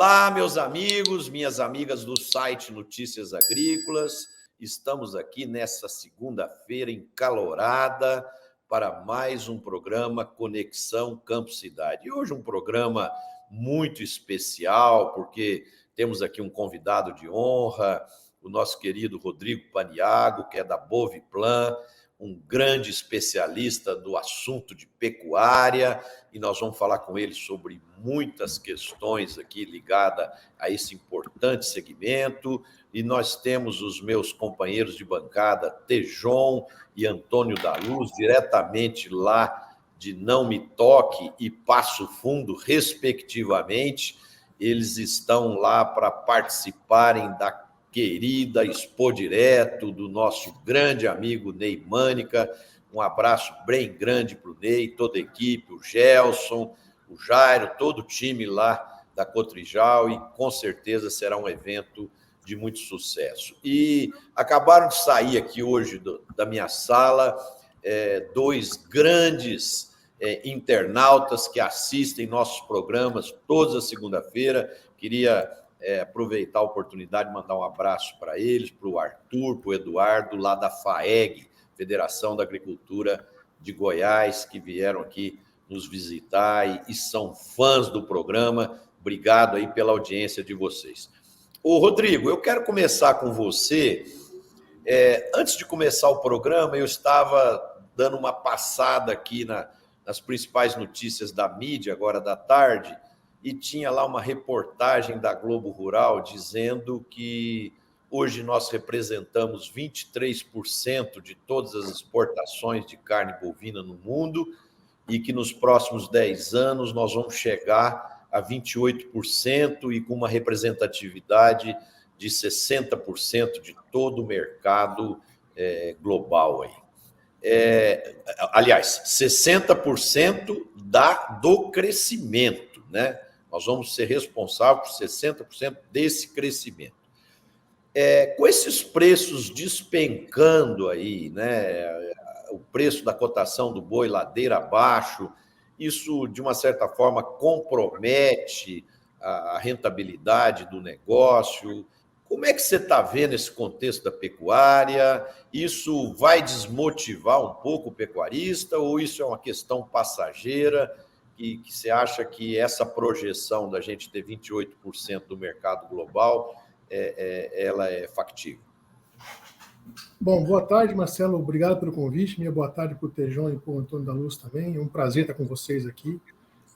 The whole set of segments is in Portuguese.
Olá, meus amigos, minhas amigas do site Notícias Agrícolas. Estamos aqui nessa segunda-feira encalorada para mais um programa Conexão Campo Cidade. E hoje um programa muito especial, porque temos aqui um convidado de honra, o nosso querido Rodrigo Paniaggo, que é da Boviplan, um grande especialista do assunto de pecuária, e nós vamos falar com ele sobre muitas questões aqui ligadas a esse importante segmento. E nós temos os meus companheiros de bancada, Tejon e Antônio da Luz, diretamente lá de Não Me Toque e Passo Fundo, respectivamente. Eles estão lá para participarem da querida Expo Direto, do nosso grande amigo Ney Mânica. Um abraço bem grande para o Ney, toda a equipe, o Gelson, o Jairo, todo o time lá da Cotrijal, e com certeza será um evento de muito sucesso. E acabaram de sair aqui hoje da minha sala dois grandes internautas que assistem nossos programas todas as segunda-feira. Queria aproveitar a oportunidade de mandar um abraço para eles, para o Arthur, para o Eduardo, lá da FAEG, Federação da Agricultura de Goiás, que vieram aqui nos visitar e são fãs do programa. Obrigado aí pela audiência de vocês. Ô, Rodrigo, eu quero começar com você. Antes de começar o programa, eu estava dando uma passada aqui nas principais notícias da mídia, agora da tarde, e tinha lá uma reportagem da Globo Rural dizendo que hoje nós representamos 23% de todas as exportações de carne bovina no mundo e que nos próximos 10 anos nós vamos chegar a 28% e com uma representatividade de 60% de todo o mercado global aí. Aliás, 60% do crescimento, né? Nós vamos ser responsáveis por 60% desse crescimento. Com esses preços despencando aí, né? O preço da cotação do boi ladeira abaixo, isso, de uma certa forma, compromete a rentabilidade do negócio. Como é que você está vendo esse contexto da pecuária? Isso vai desmotivar um pouco o pecuarista ou isso é uma questão passageira? Que você acha que essa projeção da gente ter 28% do mercado global, ela é factível? Bom, boa tarde, Marcelo. Obrigado pelo convite. Minha boa tarde para o Tejon e para o Antônio da Luz também. É um prazer estar com vocês aqui.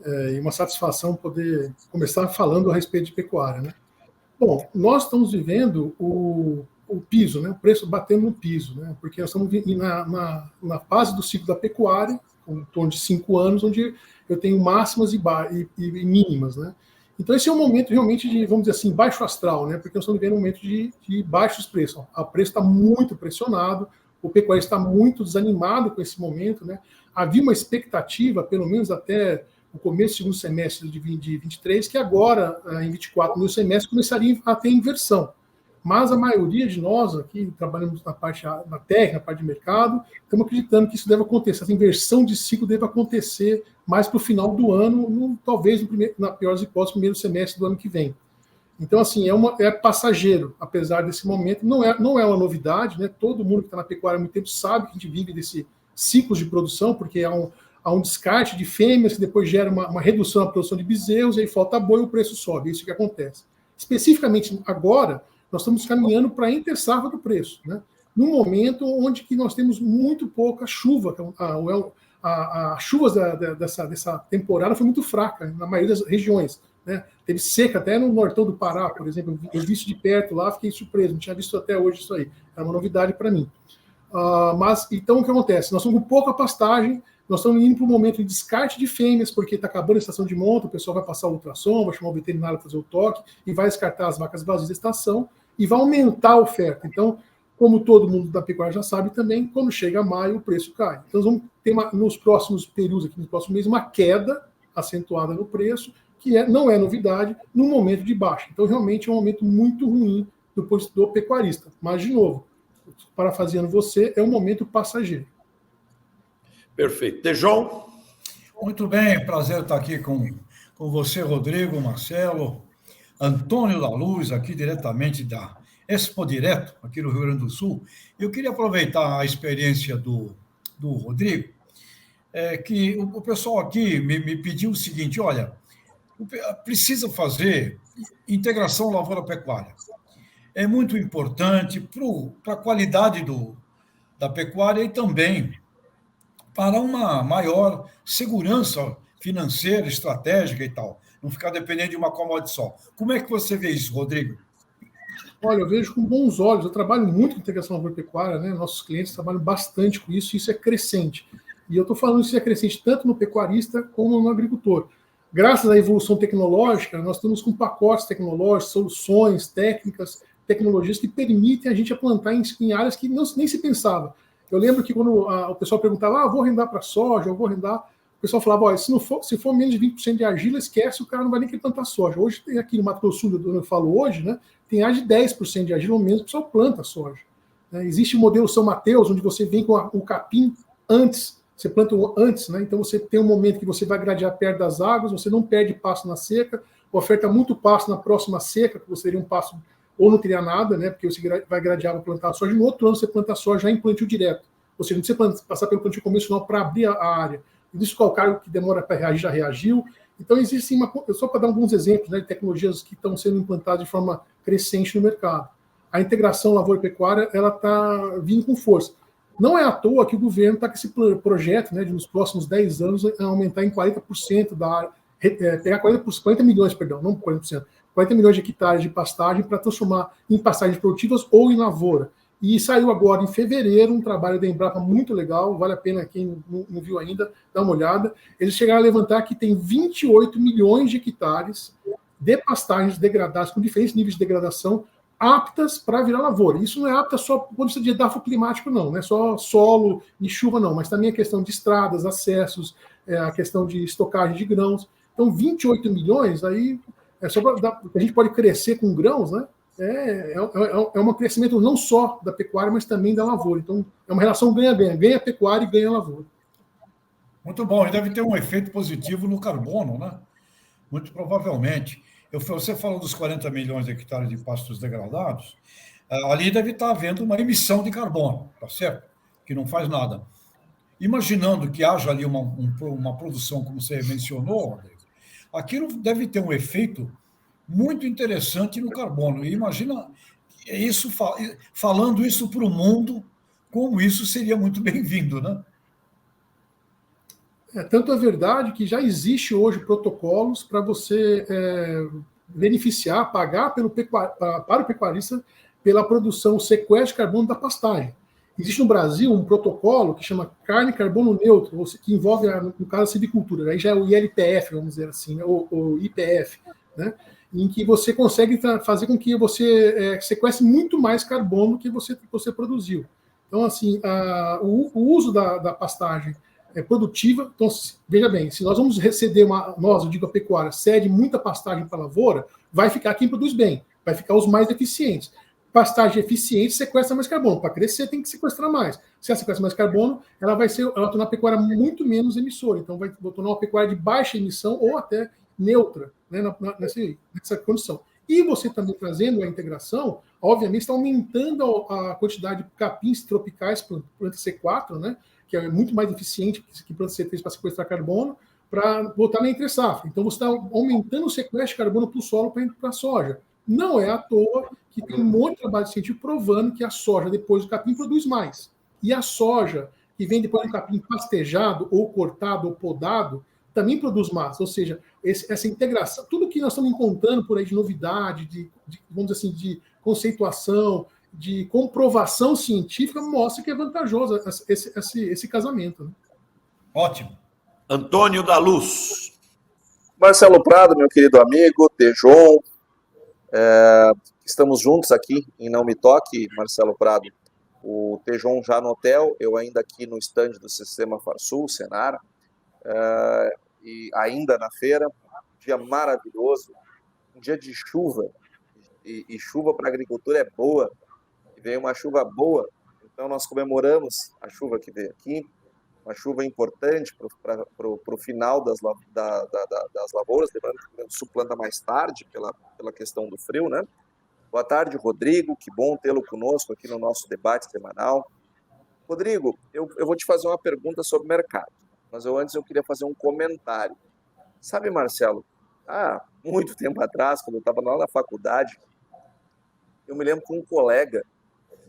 E uma satisfação poder começar falando a respeito de pecuária, né? Bom, nós estamos vivendo o piso, né? O preço batendo no piso, né? Porque nós estamos na fase do ciclo da pecuária, em torno de 5 anos, onde eu tenho máximas e mínimas, né? Então, esse é um momento realmente de, vamos dizer assim, baixo astral, né? Porque nós estamos vivendo um momento de baixos preços. O preço está muito pressionado, o pecuarista está muito desanimado com esse momento, né? Havia uma expectativa, pelo menos até o começo do segundo semestre de 23, que agora, em 24, no semestre, começaria a ter inversão. Mas a maioria de nós aqui, trabalhamos na parte da técnica, na parte de mercado, estamos acreditando que isso deve acontecer, essa inversão de ciclo deve acontecer mais para o final do ano, talvez, na pior das hipóteses, primeiro semestre do ano que vem. Então, assim, é passageiro, apesar desse momento, não é uma novidade, né? Todo mundo que está na pecuária há muito tempo sabe que a gente vive desse ciclo de produção, porque há um descarte de fêmeas que depois gera uma redução na produção de bezerros, e aí falta boi e o preço sobe, é isso que acontece. Especificamente agora, nós estamos caminhando para a intersafra do preço, né? Num momento onde que nós temos muito pouca chuva, as chuvas dessa temporada foi muito fraca na maioria das regiões, né? Teve seca até no nortão do Pará, por exemplo, eu vi isso de perto lá, fiquei surpreso, não tinha visto até hoje isso aí, era uma novidade para mim. Mas então o que acontece? Nós estamos com pouca pastagem, nós estamos indo para um momento de descarte de fêmeas, porque está acabando a estação de monta, o pessoal vai passar o ultrassom, vai chamar o veterinário para fazer o toque, e vai descartar as vacas vazias da estação, e vai aumentar a oferta. Então, como todo mundo da pecuária já sabe também, quando chega maio, o preço cai. Então, nós vamos ter nos próximos períodos, aqui nos próximos meses, uma queda acentuada no preço, que não é novidade, num momento de baixa. Então, realmente, é um momento muito ruim do pecuarista. Mas, de novo, parafraseando você, é um momento passageiro. Perfeito. Tejon? Muito bem, prazer estar aqui com você, Rodrigo, Marcelo. Antônio da Luz, aqui diretamente da Expo Direto, aqui no Rio Grande do Sul. Eu queria aproveitar a experiência do Rodrigo, que o pessoal aqui me pediu o seguinte: olha, precisa fazer integração lavoura-pecuária. É muito importante para a qualidade da pecuária e também para uma maior segurança financeira, estratégica e tal. Não ficar dependendo de uma commodity só. Como é que você vê isso, Rodrigo? Olha, eu vejo com bons olhos. Eu trabalho muito com integração agropecuária, né? Nossos clientes trabalham bastante com isso, e isso é crescente. E eu estou falando isso é crescente tanto no pecuarista como no agricultor. Graças à evolução tecnológica, nós estamos com pacotes tecnológicos, soluções, técnicas, tecnologias que permitem a gente plantar em áreas que nem se pensava. Eu lembro que quando o pessoal perguntava, vou arrendar para soja, eu vou arrendar, o pessoal falava, olha, se for menos de 20% de argila, esquece, o cara não vai nem querer plantar soja. Hoje, aqui no Mato Grosso do Sul, onde eu falo hoje, né, tem área de 10% de argila ou menos, o pessoal planta soja. Existe o modelo São Mateus, onde você vem com o capim antes, você planta antes, né? Então você tem um momento que você vai gradear perto das águas, você não perde pasto na seca, oferta muito pasto na próxima seca, que você teria um pasto ou não teria nada, né? Porque você vai gradear para plantar soja, no outro ano você planta soja já em plantio direto. Ou seja, não precisa passar pelo plantio convencional para abrir a área. Existe o calcário que demora para reagir, já reagiu. Então, existe só para dar alguns exemplos, né, de tecnologias que estão sendo implantadas de forma crescente no mercado. A integração lavoura-pecuária ela está vindo com força. Não é à toa que o governo está com esse projeto, né, de nos próximos 10 anos aumentar em 40% da área, pegar 40 milhões, perdão, não 40%, 40 milhões de hectares de pastagem para transformar em pastagens produtivas ou em lavoura. E saiu agora em fevereiro um trabalho da Embrapa muito legal, vale a pena quem não viu ainda, dar uma olhada. Eles chegaram a levantar que tem 28 milhões de hectares de pastagens degradadas, com diferentes níveis de degradação, aptas para virar lavoura. Isso não é apta só do ponto de vista de edafo climático, não é só solo e chuva, não, mas também a questão de estradas, acessos, a questão de estocagem de grãos. Então, 28 milhões, aí é só para a gente pode crescer com grãos, né? É um crescimento não só da pecuária, mas também da lavoura. Então, é uma relação ganha-ganha. Ganha a pecuária e ganha a lavoura. Muito bom. E deve ter um efeito positivo no carbono, né? Muito provavelmente. Você falou dos 40 milhões de hectares de pastos degradados, ali deve estar havendo uma emissão de carbono, tá certo? Que não faz nada. Imaginando que haja ali uma produção, como você mencionou, Rodrigo, aquilo deve ter um efeito muito interessante no carbono. E imagina isso, falando isso para o mundo, como isso seria muito bem-vindo, né? Tanto é verdade que já existe hoje protocolos para você beneficiar, pagar para o pecuarista pela produção, o sequestro de carbono da pastagem. Existe no Brasil um protocolo que chama carne carbono neutro, que envolve, no caso, a silvicultura. Aí já é o ILPF, vamos dizer assim, né? ou IPF, né? Em que você consegue fazer com que você sequestre muito mais carbono que você produziu. Então, assim, o uso da pastagem produtiva. Então, veja bem, se nós vamos ceder eu digo a pecuária, cede muita pastagem para a lavoura, vai ficar quem produz bem, vai ficar os mais eficientes. Pastagem eficiente sequestra mais carbono. Para crescer, tem que sequestrar mais. Se ela sequestra mais carbono, ela vai tornar a pecuária muito menos emissora. Então, vai tornar uma pecuária de baixa emissão ou até neutra, né, nessa condição. E você também trazendo a integração, obviamente, está aumentando a quantidade de capins tropicais para C4, né, que é muito mais eficiente que planta C3 para sequestrar carbono, para botar na entre-safra. Então, você está aumentando o sequestro de carbono para o solo para a soja. Não é à toa que tem um monte de trabalho científico provando que a soja, depois do capim, produz mais. E a soja, que vem depois do capim pastejado, ou cortado, ou podado, também produz mais. Ou seja, essa integração, tudo que nós estamos encontrando por aí de novidade, vamos dizer assim, de conceituação, de comprovação científica, mostra que é vantajoso esse casamento. Né? Ótimo. Antônio da Luz. Marcelo Prado, meu querido amigo, Tejon, estamos juntos aqui em Não Me Toque, Marcelo Prado. O Tejon já no hotel, eu ainda aqui no estande do Sistema Farsul, Senar, e ainda na feira, um dia maravilhoso, um dia de chuva, e chuva para a agricultura é boa, e veio uma chuva boa, então nós comemoramos a chuva que veio aqui, uma chuva importante para o final das lavouras, lembrando que o Rio Grande do Sul planta mais tarde pela questão do frio, né? Boa tarde, Rodrigo, que bom tê-lo conosco aqui no nosso debate semanal. Rodrigo, eu vou te fazer uma pergunta sobre o mercado, mas antes eu queria fazer um comentário. Sabe, Marcelo, muito tempo atrás, quando eu estava lá na faculdade, eu me lembro com um colega,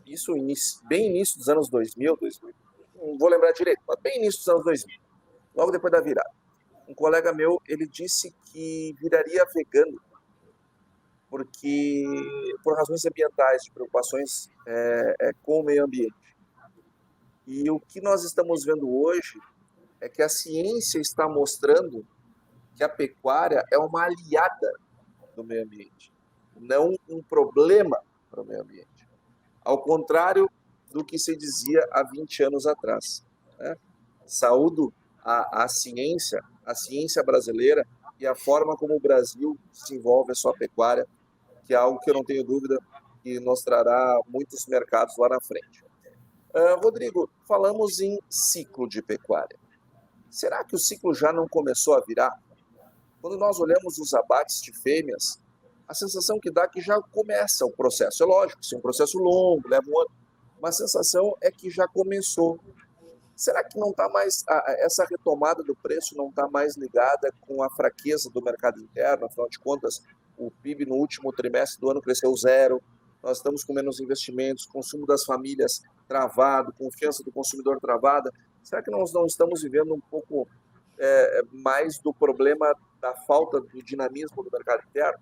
isso bem início dos anos 2000, não vou lembrar direito, mas bem início dos anos 2000, logo depois da virada. Um colega meu, ele disse que viraria vegano por razões ambientais, de preocupações com o meio ambiente. E o que nós estamos vendo hoje é que a ciência está mostrando que a pecuária é uma aliada do meio ambiente, não um problema para o meio ambiente. Ao contrário do que se dizia há 20 anos atrás, né? Saúdo a ciência brasileira e a forma como o Brasil desenvolve a sua pecuária, que é algo que eu não tenho dúvida que nos trará muitos mercados lá na frente. Rodrigo, falamos em ciclo de pecuária. Será que o ciclo já não começou a virar? Quando nós olhamos os abates de fêmeas, a sensação que dá é que já começa o processo. É lógico, isso é um processo longo, leva um ano, mas a sensação é que já começou. Será que não está mais, essa retomada do preço não está mais ligada com a fraqueza do mercado interno? Afinal de contas, o PIB no último trimestre do ano cresceu 0, nós estamos com menos investimentos, consumo das famílias travado, confiança do consumidor travada. Será que nós não estamos vivendo um pouco mais do problema da falta do dinamismo do mercado interno?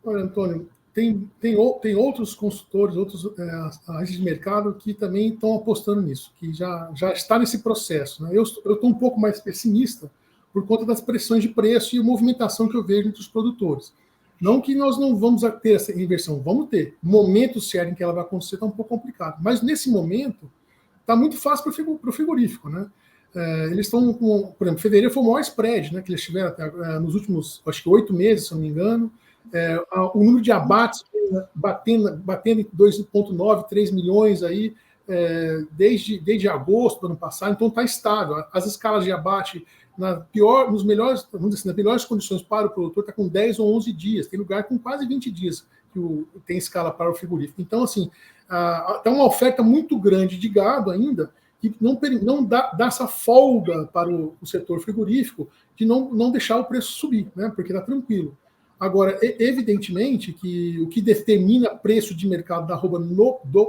Olha, Antônio, tem outros consultores, outros agentes de mercado que também estão apostando nisso, que já está nesse processo, né? Eu estou um pouco mais pessimista por conta das pressões de preço e a movimentação que eu vejo entre os produtores. Não que nós não vamos ter essa inversão, vamos ter. O momento certo em que ela vai acontecer está um pouco complicado. Mas nesse momento, está muito fácil para o frigorífico, né? Eles estão com, por exemplo, fevereiro foi o maior spread, né, que eles tiveram nos últimos, acho que 8 meses, se não me engano. O número de abates batendo em 2,9, 3 milhões aí, desde agosto do ano passado, então está estável. As escalas de abate nas melhores condições para o produtor está com 10 ou 11 dias, tem lugar com quase 20 dias que tem escala para o frigorífico. Então, assim, tem uma oferta muito grande de gado ainda, que não dá essa folga para o setor frigorífico de não deixar o preço subir, né? Porque está tranquilo. Agora, evidentemente que o que determina preço de mercado da arroba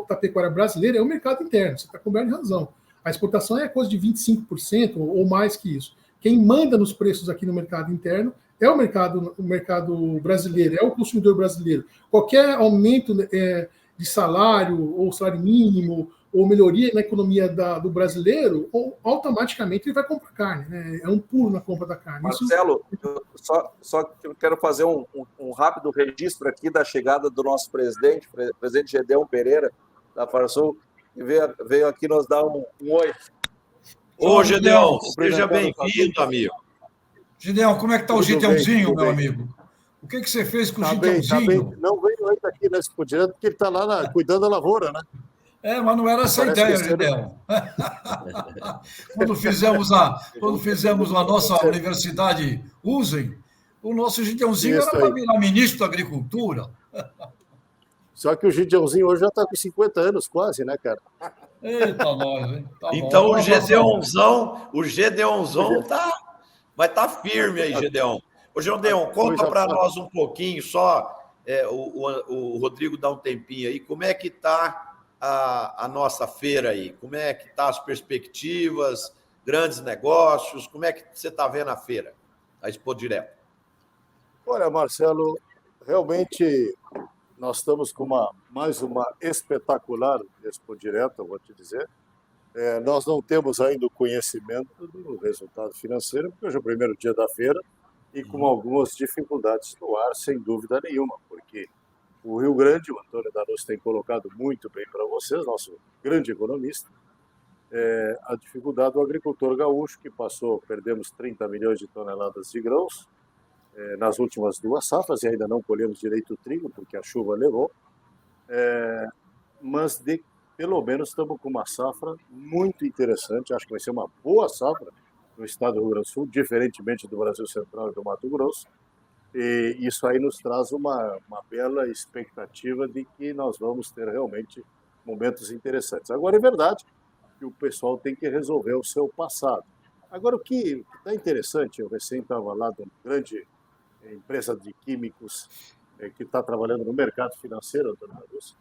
da pecuária brasileira é o mercado interno, você está coberto de razão. A exportação é coisa de 25% ou mais que isso. Quem manda nos preços aqui no mercado interno é o mercado brasileiro, é o consumidor brasileiro. Qualquer aumento de salário, ou salário mínimo, ou melhoria na economia do brasileiro, automaticamente ele vai comprar carne, né? É um pulo na compra da carne. Marcelo, eu quero fazer um rápido registro aqui da chegada do nosso presidente Gedeon Pereira, da Farsul, que veio aqui nos dar um oi. Ô, Gedeon, seja bem-vindo, amigo. Gedeon, como é que está o Gideãozinho, meu amigo? O que você fez com o Gideãozinho? Não veio ainda aqui nesse Direto, porque ele está lá cuidando da lavoura, né? Mas não era essa a ideia, Gideão. Quando fizemos a nossa universidade USEM, o nosso Gideãozinho era para virar ministro da Agricultura. Só que o Gideãozinho hoje já está com 50 anos quase, né, cara? Eita, nós, hein? Tá então bom. o Gedeãozão vai estar firme aí, Gedeão. Ô, Gedeão, conta para nós um pouquinho só, o Rodrigo dá um tempinho aí, como é que está a nossa feira aí? Como é que estão as perspectivas, grandes negócios? Como é que você está vendo a feira, a Expo Direto? Olha, Marcelo, realmente nós estamos com mais uma espetacular Expo Direto, eu vou te dizer. Nós não temos ainda o conhecimento do resultado financeiro, porque hoje é o primeiro dia da feira e com algumas dificuldades no ar, sem dúvida nenhuma, porque o Rio Grande, o Antônio da Luz tem colocado muito bem para vocês, nosso grande economista, a dificuldade do agricultor gaúcho, que perdemos 30 milhões de toneladas de grãos nas últimas 2 safras, e ainda não colhemos direito o trigo, porque a chuva levou, mas pelo menos estamos com uma safra muito interessante, acho que vai ser uma boa safra no estado do Rio Grande do Sul, diferentemente do Brasil Central e do Mato Grosso, e isso aí nos traz uma bela expectativa de que nós vamos ter realmente momentos interessantes. Agora, é verdade que o pessoal tem que resolver o seu passado. Agora, o que está interessante, eu recém estava lá de uma grande empresa de químicos que está trabalhando no mercado financeiro, Antônio da Luz.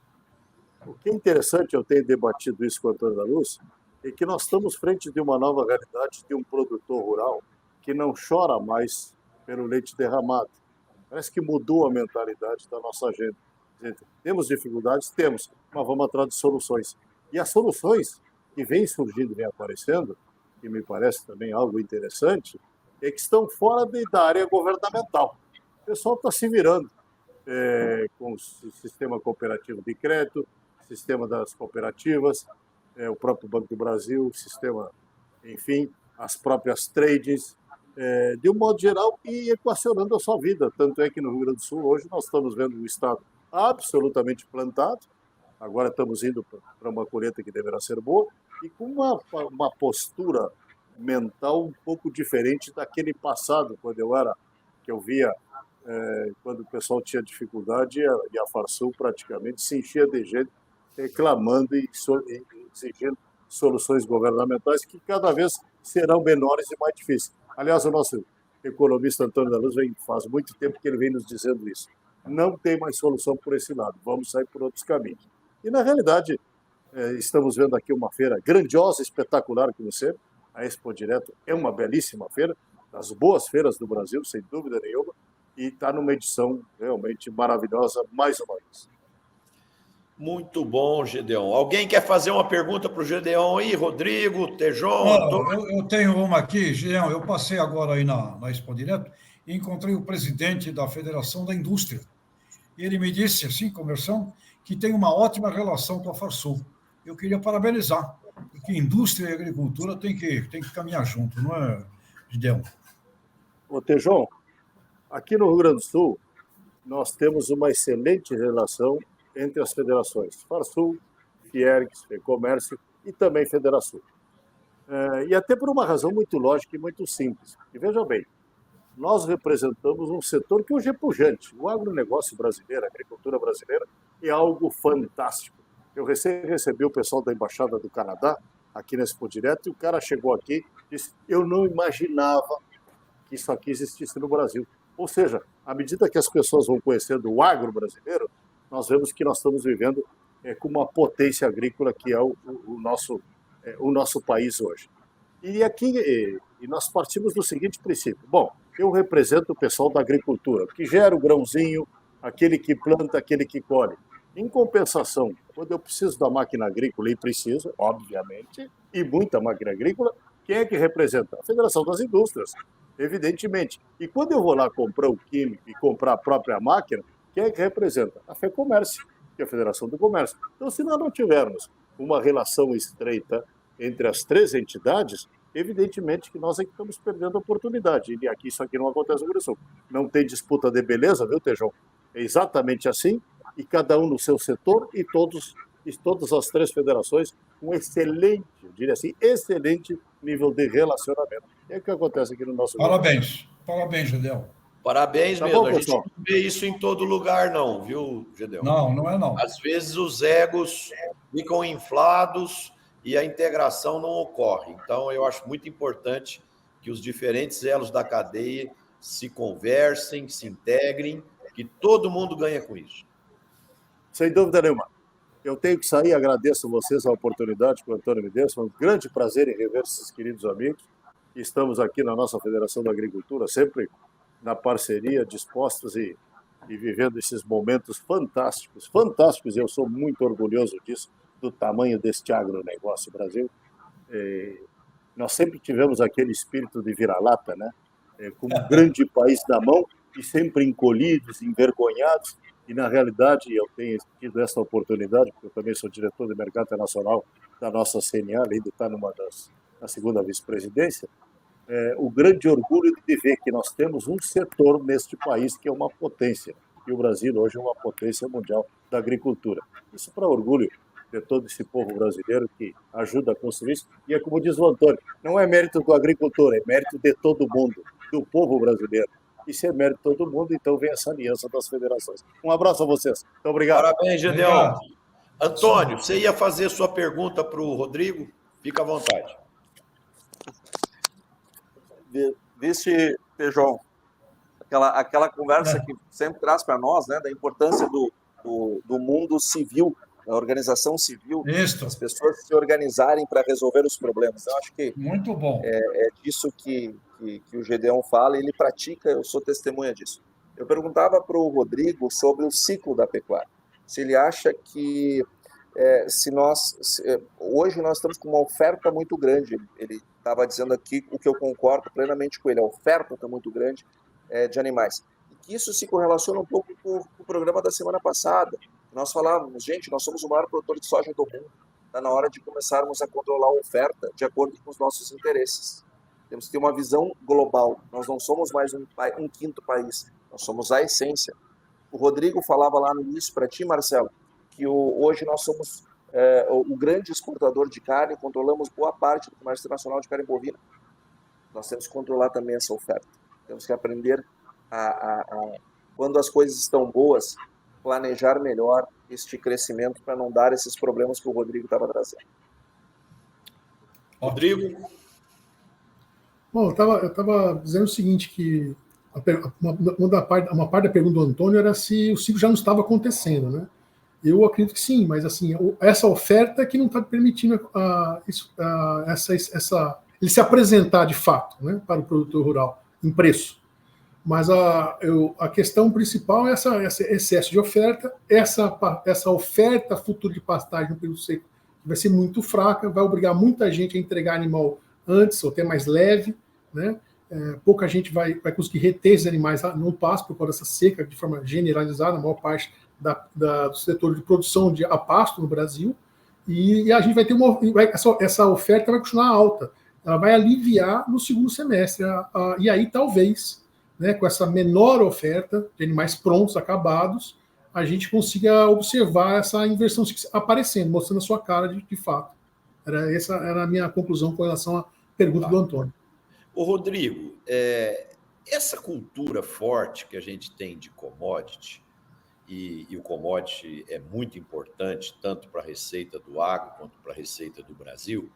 O que é interessante, eu tenho debatido isso com o Antônio da Luz, é que nós estamos frente de uma nova realidade de um produtor rural que não chora mais pelo leite derramado. Parece que mudou a mentalidade da nossa agenda. Temos dificuldades? Temos, mas vamos atrás de soluções. E as soluções que vêm surgindo, vêm aparecendo, que me parece também algo interessante, é que estão fora da área governamental. O pessoal está se virando com o sistema cooperativo de crédito, sistema das cooperativas, o próprio Banco do Brasil, o sistema, enfim, as próprias trades, de um modo geral, e equacionando a sua vida. Tanto é que no Rio Grande do Sul, hoje, nós estamos vendo um estado absolutamente plantado, agora estamos indo para uma colheita que deverá ser boa, e com uma postura mental um pouco diferente daquele passado, quando eu via, quando o pessoal tinha dificuldade e a Farsul praticamente se enchia de gente reclamando e exigindo soluções governamentais que cada vez serão menores e mais difíceis. Aliás, o nosso economista Antônio da Luz faz muito tempo que ele vem nos dizendo isso. Não tem mais solução por esse lado, vamos sair por outros caminhos. E, na realidade, estamos vendo aqui uma feira grandiosa, espetacular, como sempre. A Expo Direto é uma belíssima feira, das boas feiras do Brasil, sem dúvida nenhuma, e está numa edição realmente maravilhosa, mais uma vez. Muito bom, Gedeon. Alguém quer fazer uma pergunta para o Gedeon aí? Rodrigo, Tejon, Antônio? Eu tenho uma aqui, Gedeon. Eu passei agora aí na Expo Direto e encontrei o presidente da Federação da Indústria. E ele me disse, assim, conversando, que tem uma ótima relação com a Farsul. Eu queria parabenizar, porque indústria e agricultura tem que caminhar junto, não é, Gedeon? Ô, Tejon, aqui no Rio Grande do Sul, nós temos uma excelente relação entre as federações Farsul, Fiergs, Fecomércio e também Federação. E até por uma razão muito lógica e muito simples. E veja bem, nós representamos um setor que hoje é pujante. O agronegócio brasileiro, a agricultura brasileira, é algo fantástico. Eu recebi o pessoal da Embaixada do Canadá, aqui na Expo Direto, e o cara chegou aqui e disse, eu não imaginava que isso aqui existisse no Brasil. Ou seja, à medida que as pessoas vão conhecendo o agro brasileiro, nós vemos que nós estamos vivendo com uma potência agrícola que é o nosso país hoje. E aqui nós partimos do seguinte princípio. Bom, eu represento o pessoal da agricultura, que gera o grãozinho, aquele que planta, aquele que colhe. Em compensação, quando eu preciso da máquina agrícola, e preciso, obviamente, e muita máquina agrícola, quem é que representa? A Federação das Indústrias, evidentemente. E quando eu vou lá comprar o químico e comprar a própria máquina, quem é que representa? A Fecomércio, que é a Federação do Comércio. Então, se nós não tivermos uma relação estreita entre as três entidades, evidentemente que nós é que estamos perdendo a oportunidade. E aqui isso aqui não acontece no Rio Grande do Sul. Não tem disputa de beleza, viu, Tejão? É exatamente assim, e cada um no seu setor, e todas as três federações com excelente, eu diria assim, excelente nível de relacionamento. É o que acontece aqui no nosso Parabéns. Parabéns, Gedeon. Parabéns tá mesmo. Bom, a gente não vê isso em todo lugar, não, viu, Gedeon? Não é não. Às vezes os egos ficam inflados e a integração não ocorre. Então, eu acho muito importante que os diferentes elos da cadeia se conversem, se integrem, que todo mundo ganha com isso. Sem dúvida nenhuma. Eu tenho que sair, agradeço a vocês a oportunidade que o Antônio me deu. Foi um grande prazer em rever esses queridos amigos. Estamos aqui na nossa Federação da Agricultura, sempre na parceria, dispostos e vivendo esses momentos fantásticos. Fantásticos, eu sou muito orgulhoso disso, do tamanho deste agronegócio Brasil. Nós sempre tivemos aquele espírito de vira-lata, né? Como um grande país na mão e sempre encolhidos, envergonhados. E, na realidade, eu tenho tido essa oportunidade, porque eu também sou diretor de mercado internacional da nossa CNA, além de estar na segunda vice-presidência, o grande orgulho de ver que nós temos um setor neste país que é uma potência. E o Brasil hoje é uma potência mundial da agricultura. Isso para orgulho de todo esse povo brasileiro que ajuda a construir isso. E é como diz o Antônio, não é mérito do agricultor, é mérito de todo mundo, do povo brasileiro. E se é mérito de todo mundo, então vem essa aliança das federações. Um abraço a vocês. Muito obrigado. Parabéns, Gedeão. Obrigado. Antônio, você ia fazer sua pergunta para o Rodrigo? Fica à vontade. Viste, Tejon, aquela conversa que sempre traz para nós, né, da importância do mundo civil, da organização civil, Isso. as pessoas se organizarem para resolver os problemas. Eu acho que Muito bom. é disso que o Gedeão fala, ele pratica, eu sou testemunha disso. Eu perguntava para o Rodrigo sobre o ciclo da pecuária, se ele acha que hoje nós estamos com uma oferta muito grande, ele estava dizendo aqui o que eu concordo plenamente com ele, a oferta está muito grande de animais, e que isso se correlaciona um pouco com o programa da semana passada. Nós falávamos, gente, nós somos o maior produtor de soja do mundo, está na hora de começarmos a controlar a oferta de acordo com os nossos interesses. Temos que ter uma visão global, nós não somos mais um quinto país, nós somos a essência. O Rodrigo falava lá no início para ti, Marcelo, que hoje nós somos o grande exportador de carne, controlamos boa parte do comércio internacional de carne bovina. Nós temos que controlar também essa oferta. Temos que aprender quando as coisas estão boas, planejar melhor este crescimento para não dar esses problemas que o Rodrigo estava trazendo. Rodrigo? Bom, eu estava dizendo o seguinte, que uma parte da pergunta do Antônio era se o ciclo já não estava acontecendo, né? Eu acredito que sim, mas assim, essa oferta que não está permitindo ele se apresentar de fato, né, para o produtor rural, em preço. Mas a questão principal é esse excesso de oferta, essa oferta futura de pastagem no período seco, que vai ser muito fraca, vai obrigar muita gente a entregar animal antes, ou até mais leve, né? Pouca gente vai conseguir reter esses animais no pasto por causa dessa seca de forma generalizada, a maior parte do setor de produção a pasto no Brasil, e a gente vai ter essa oferta vai continuar alta, ela vai aliviar no segundo semestre, e aí talvez, né, com essa menor oferta de animais prontos, acabados, a gente consiga observar essa inversão aparecendo, mostrando a sua cara de fato. Essa era a minha conclusão com relação à pergunta do Antônio. Ô, Rodrigo, essa cultura forte que a gente tem de commodity, e o commodity é muito importante, tanto para a receita do agro quanto para a receita do Brasil,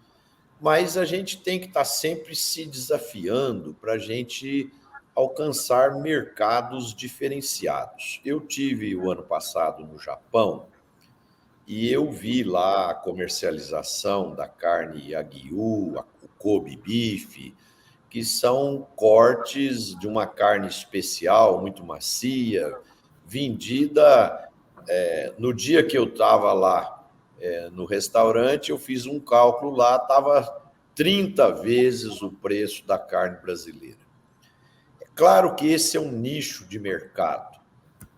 mas a gente tem que estar sempre se desafiando para a gente alcançar mercados diferenciados. Eu tive o ano passado no Japão e eu vi lá a comercialização da carne Wagyu, o Kobe Beef, que são cortes de uma carne especial, muito macia, vendida. No dia que eu estava lá no restaurante, eu fiz um cálculo lá, estava 30 vezes o preço da carne brasileira. É claro que esse é um nicho de mercado,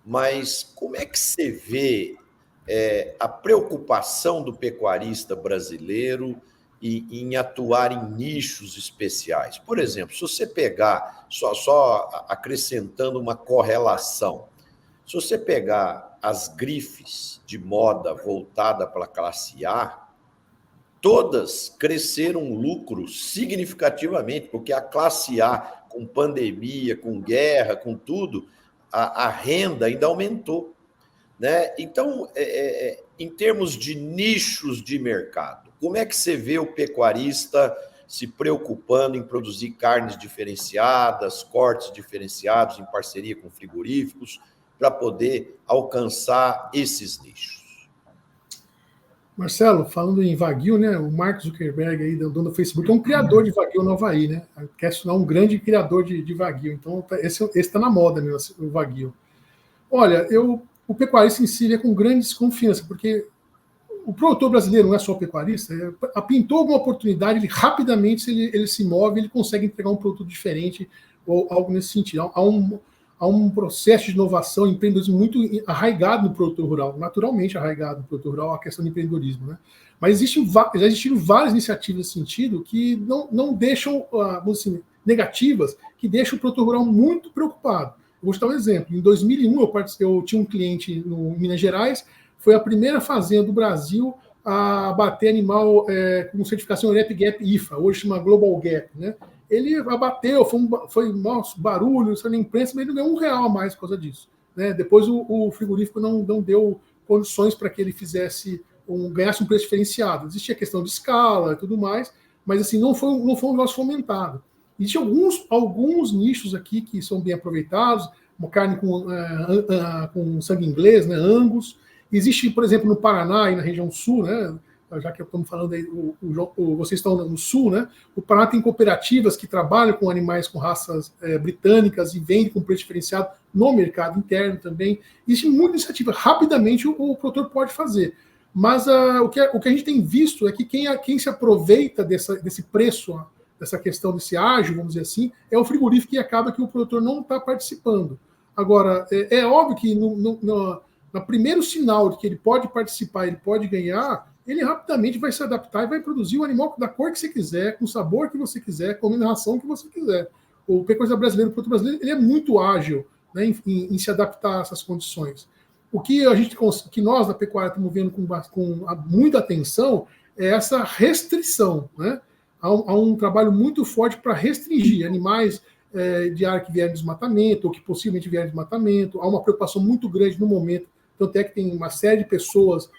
mas como é que você vê a preocupação do pecuarista brasileiro em atuar em nichos especiais? Por exemplo, se você pegar, só acrescentando uma correlação, se você pegar as grifes de moda voltada para a classe A, todas cresceram lucro significativamente, porque a classe A, com pandemia, com guerra, com tudo, a renda ainda aumentou, né? Então, em termos de nichos de mercado, como é que você vê o pecuarista se preocupando em produzir carnes diferenciadas, cortes diferenciados, em parceria com frigoríficos, para poder alcançar esses nichos? Marcelo, falando em Wagyu, né, o Mark Zuckerberg, aí, dono do Facebook, é um criador de Wagyu no Havaí, né? Quer se tornar um grande criador de Wagyu. Então, esse está na moda mesmo, o Wagyu. Olha, o pecuarista em si é com grande desconfiança, porque o produtor brasileiro não é só pecuarista, pintou alguma oportunidade, ele rapidamente ele se move, ele consegue entregar um produto diferente ou algo nesse sentido. Há um processo de inovação, empreendedorismo muito arraigado no produtor rural, naturalmente arraigado no produtor rural, a questão do empreendedorismo, né? Mas já existiram várias iniciativas nesse sentido que não deixam, vamos dizer, negativas, que deixam o produtor rural muito preocupado. Eu vou te dar um exemplo. Em 2001, eu tinha um cliente em Minas Gerais, foi a primeira fazenda do Brasil a abater animal com certificação UREP GAP IFA, hoje chama Global Gap, né? Ele abateu, foi nossa, barulho, saiu na imprensa, mas ele não ganhou R$1 a mais por causa disso, né? Depois o frigorífico não deu condições para que ele ganhasse um preço diferenciado. Existia a questão de escala e tudo mais, mas assim, não foi um negócio fomentado. Existem alguns nichos aqui que são bem aproveitados, uma carne com sangue inglês, né, Angus. Existe, por exemplo, no Paraná e na região sul, né, já que estamos falando aí, vocês estão no sul, né, o Paraná tem cooperativas que trabalham com animais com raças britânicas e vendem com preço diferenciado no mercado interno também. Existe muita iniciativa. Rapidamente o produtor pode fazer. Mas o que a gente tem visto é que quem se aproveita desse preço, dessa questão desse ágio, vamos dizer assim, é o frigorífico, que acaba que o produtor não está participando. Agora, é óbvio que no primeiro sinal de que ele pode participar, ele pode ganhar, ele rapidamente vai se adaptar e vai produzir o animal da cor que você quiser, com o sabor que você quiser, comendo a ração que você quiser. O pecuarista brasileiro, o produtor brasileiro, ele é muito ágil, né, em se adaptar a essas condições. O que nós da pecuária estamos vendo com muita atenção é essa restrição, né? Há um trabalho muito forte para restringir animais de área que vierem de desmatamento, ou que possivelmente vierem de desmatamento. Há uma preocupação muito grande no momento, tanto é que tem uma série de pessoas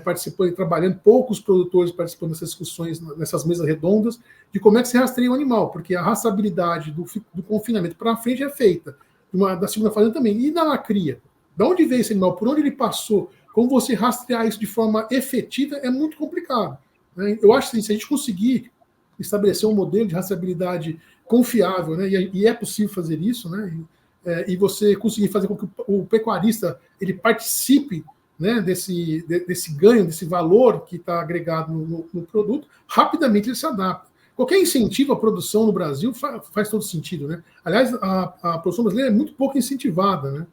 participando e trabalhando, poucos produtores participando dessas discussões, nessas mesas redondas, de como é que se rastreia o animal, porque a rastreabilidade do confinamento para frente é feita, da segunda fazenda também, e na cria. De onde veio esse animal, por onde ele passou, como você rastrear isso de forma efetiva é muito complicado, né? Eu acho que se a gente conseguir estabelecer um modelo de rastreabilidade confiável, né, e é possível fazer isso, né, e você conseguir fazer com que o pecuarista ele participe, né, desse ganho, desse valor que está agregado no produto, rapidamente ele se adapta. Qualquer incentivo à produção no Brasil faz todo sentido, né? Aliás, a produção brasileira é muito pouco incentivada, né?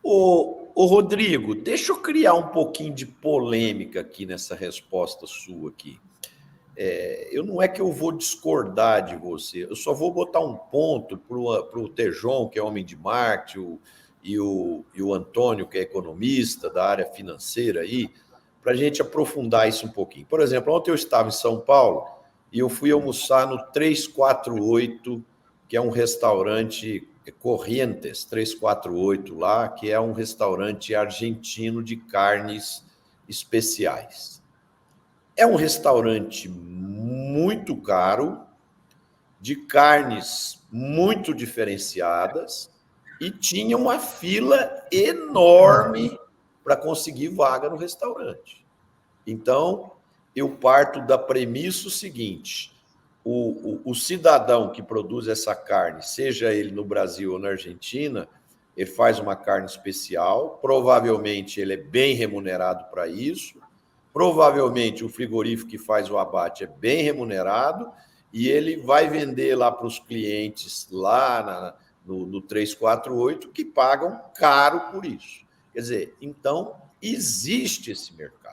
Ô Rodrigo, deixa eu criar um pouquinho de polêmica aqui nessa resposta sua aqui. Eu não é que eu vou discordar de você, eu só vou botar um ponto para o Tejon, que é homem de marketing, e o Antônio, que é economista da área financeira aí, para a gente aprofundar isso um pouquinho. Por exemplo, ontem eu estava em São Paulo e eu fui almoçar no 348, que é um restaurante Corrientes 348 lá, que é um restaurante argentino de carnes especiais. É um restaurante muito caro, de carnes muito diferenciadas, e tinha uma fila enorme para conseguir vaga no restaurante. Então, eu parto da premissa seguinte: o cidadão que produz essa carne, seja ele no Brasil ou na Argentina, ele faz uma carne especial, provavelmente ele é bem remunerado para isso, provavelmente o frigorífico que faz o abate é bem remunerado, e ele vai vender lá para os clientes lá no 348, que pagam caro por isso. Quer dizer, então, existe esse mercado.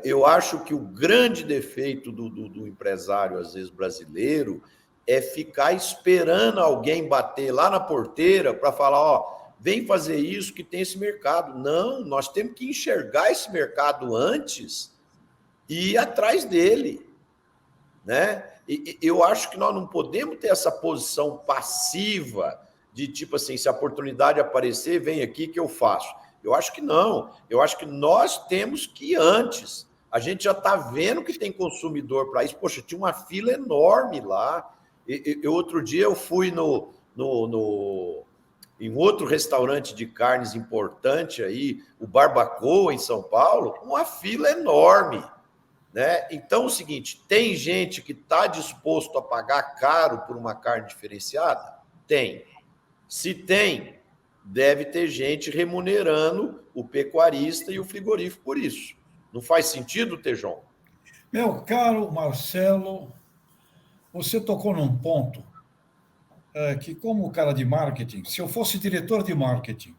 Eu acho que o grande defeito do empresário, às vezes, brasileiro, é ficar esperando alguém bater lá na porteira para falar, ó, vem fazer isso que tem esse mercado. Não, nós temos que enxergar esse mercado antes e ir atrás dele, né? E eu acho que nós não podemos ter essa posição passiva de tipo assim, se a oportunidade aparecer, vem aqui que eu faço. Eu acho que não. Eu acho que nós temos que ir antes. A gente já está vendo que tem consumidor para isso. Poxa, tinha uma fila enorme lá. Outro dia eu fui em outro restaurante de carnes importante aí, o Barbacoa, em São Paulo, uma fila enorme, né? Então, é o seguinte, tem gente que está disposto a pagar caro por uma carne diferenciada? Tem. Se tem, deve ter gente remunerando o pecuarista e o frigorífico por isso. Não faz sentido, Tejon? Meu caro Marcelo, você tocou num ponto que, como cara de marketing, se eu fosse diretor de marketing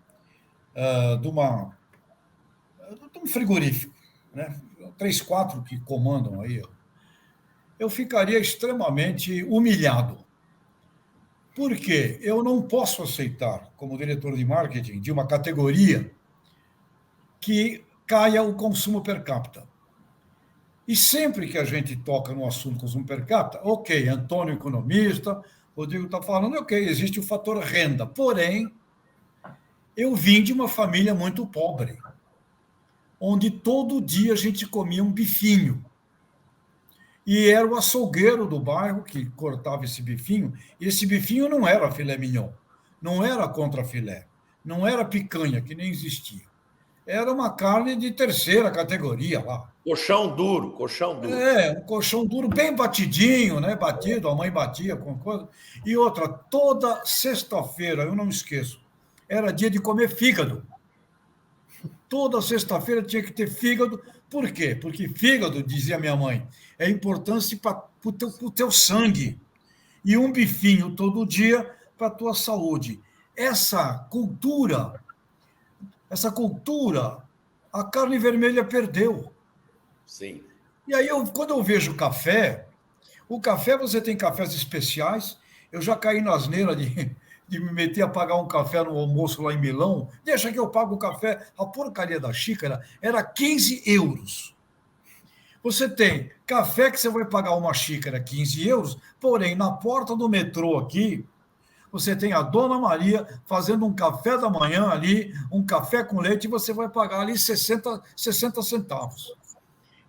de um frigorífico, né, 3, 4 que comandam aí, eu ficaria extremamente humilhado. Por quê? Eu não posso aceitar, como diretor de marketing de uma categoria, que caia o consumo per capita. E sempre que a gente toca no assunto consumo per capita, ok, Antônio economista, Rodrigo está falando, ok, existe o fator renda. Porém, eu vim de uma família muito pobre, onde todo dia a gente comia um bifinho. E era o açougueiro do bairro que cortava esse bifinho, e esse bifinho não era filé mignon, não era contrafilé, não era picanha, que nem existia. Era uma carne de terceira categoria lá. Colchão duro, colchão duro. Um colchão duro, bem batidinho, né? Batido, a mãe batia com coisa. E outra, toda sexta-feira, eu não esqueço, era dia de comer fígado. Toda sexta-feira tinha que ter fígado. Por quê? Porque fígado, dizia minha mãe, é importante para o teu sangue. E um bifinho todo dia para a tua saúde. Essa cultura, a carne vermelha perdeu. Sim. E aí, quando eu vejo café, o café, você tem cafés especiais. Eu já caí na asneira de me meter a pagar um café no almoço lá em Milão. Deixa que eu pago o café. A porcaria da xícara era 15 euros. Você tem café que você vai pagar uma xícara 15 euros, porém, na porta do metrô aqui, você tem a Dona Maria fazendo um café da manhã ali, um café com leite, e você vai pagar ali 60 centavos.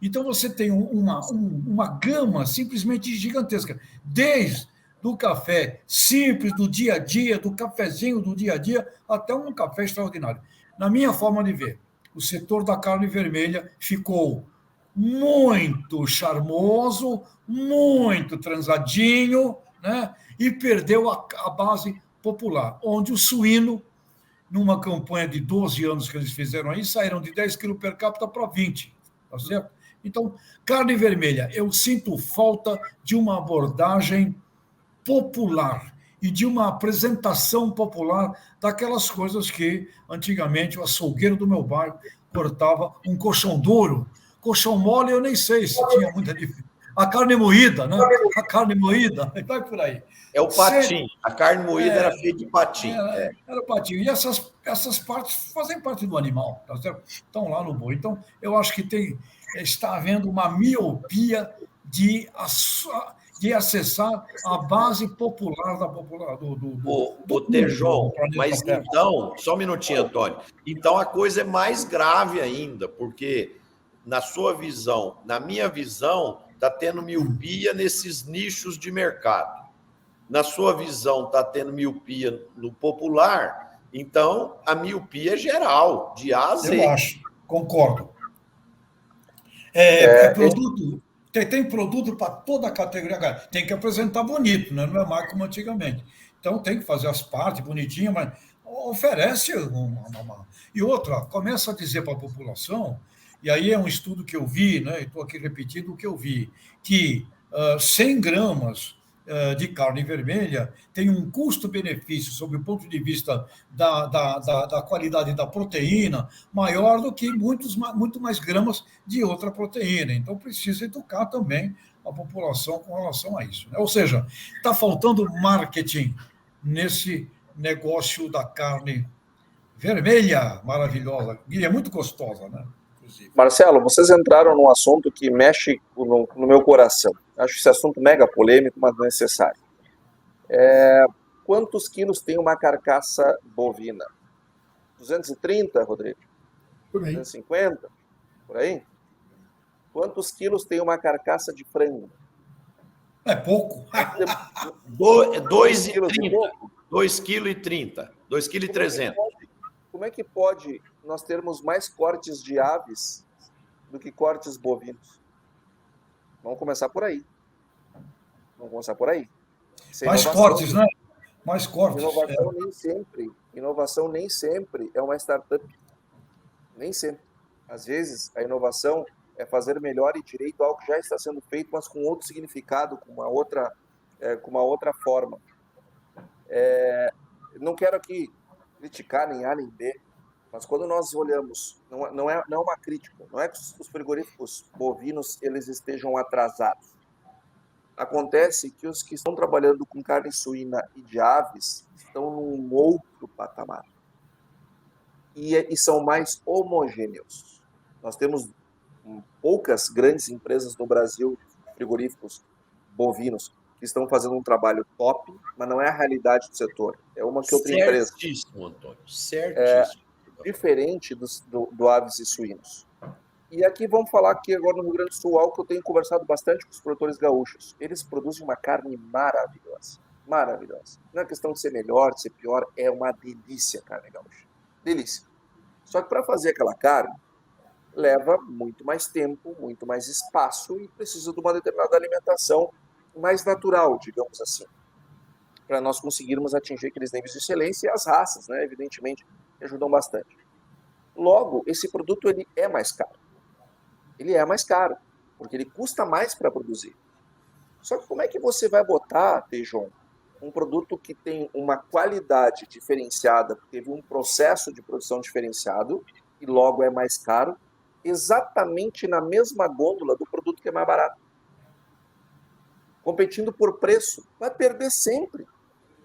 Então, você tem uma gama simplesmente gigantesca, desde do café simples, do dia a dia, do cafezinho do dia a dia, até um café extraordinário. Na minha forma de ver, o setor da carne vermelha ficou muito charmoso, muito transadinho, né? E perdeu a base popular, onde o suíno, numa campanha de 12 anos que eles fizeram aí, saíram de 10 quilos per capita para 20, tá certo? Então, carne vermelha, eu sinto falta de uma abordagem popular e de uma apresentação popular daquelas coisas que, antigamente, o açougueiro do meu bairro cortava um colchão duro. Colchão mole, eu nem sei se tinha muita diferença. A carne moída, né? A carne moída, vai por aí. É o patinho. A carne moída era feita de patinho. Era o patinho. E essas partes fazem parte do animal, tá certo? Estão lá no boi. Então, eu acho que está havendo uma miopia de acessar a base popular O Tejon, mas então, só um minutinho, Antônio. Então a coisa é mais grave ainda, porque na sua visão, na minha visão, está tendo miopia nesses nichos de mercado. Na sua visão, está tendo miopia no popular, então a miopia é geral, de A a Z. Eu acho, concordo. Produto, tem produto para toda a categoria. Tem que apresentar bonito, né? Não é mais como antigamente. Então tem que fazer as partes bonitinhas, mas oferece uma. E outra, começa a dizer para a população, e aí é um estudo que eu vi, né? Estou aqui repetindo o que eu vi, que 100 gramas de carne vermelha tem um custo-benefício, sob o ponto de vista da qualidade da proteína, maior do que muito mais gramas de outra proteína. Então, precisa educar também a população com relação a isso, né? Ou seja, está faltando marketing nesse negócio da carne vermelha maravilhosa, e é muito gostosa, né? Inclusive. Marcelo, vocês entraram num assunto que mexe no meu coração. Acho esse assunto mega polêmico, mas necessário. Quantos quilos tem uma carcaça bovina? 230, Rodrigo? Por aí. 250? Por aí? Quantos quilos tem uma carcaça de frango? É pouco. 2,30. 2,30 kg. 2,3 kg. Como é que pode nós termos mais cortes de aves do que cortes bovinos? Vamos começar por aí. Mais cortes, né? Mais cortes. Inovação nem sempre é uma startup. Nem sempre. Às vezes, a inovação é fazer melhor e direito algo que já está sendo feito, mas com outro significado, com uma outra forma. Não quero aqui criticar nem A nem B, mas quando nós olhamos, não é uma crítica, não é que os frigoríficos bovinos eles estejam atrasados. Acontece que os que estão trabalhando com carne suína e de aves estão num outro patamar e são mais homogêneos. Nós temos poucas grandes empresas no Brasil, frigoríficos bovinos, que estão fazendo um trabalho top, mas não é a realidade do setor. É uma que outra empresa. Certíssimo, Antônio. Certíssimo. Diferente do aves e suínos. E aqui vamos falar que agora no Rio Grande do Sul, algo que eu tenho conversado bastante com os produtores gaúchos. Eles produzem uma carne maravilhosa. Maravilhosa. Não é questão de ser melhor, de ser pior, é uma delícia a carne gaúcha. Delícia. Só que para fazer aquela carne, leva muito mais tempo, muito mais espaço e precisa de uma determinada alimentação mais natural, digamos assim, para nós conseguirmos atingir aqueles níveis de excelência. E as raças, né, evidentemente, ajudam bastante. Logo, esse produto ele é mais caro. Ele é mais caro, porque ele custa mais para produzir. Só que como é que você vai botar, Tejon, um produto que tem uma qualidade diferenciada, teve um processo de produção diferenciado, e logo é mais caro, exatamente na mesma gôndola do produto que é mais barato? Competindo por preço, vai perder sempre.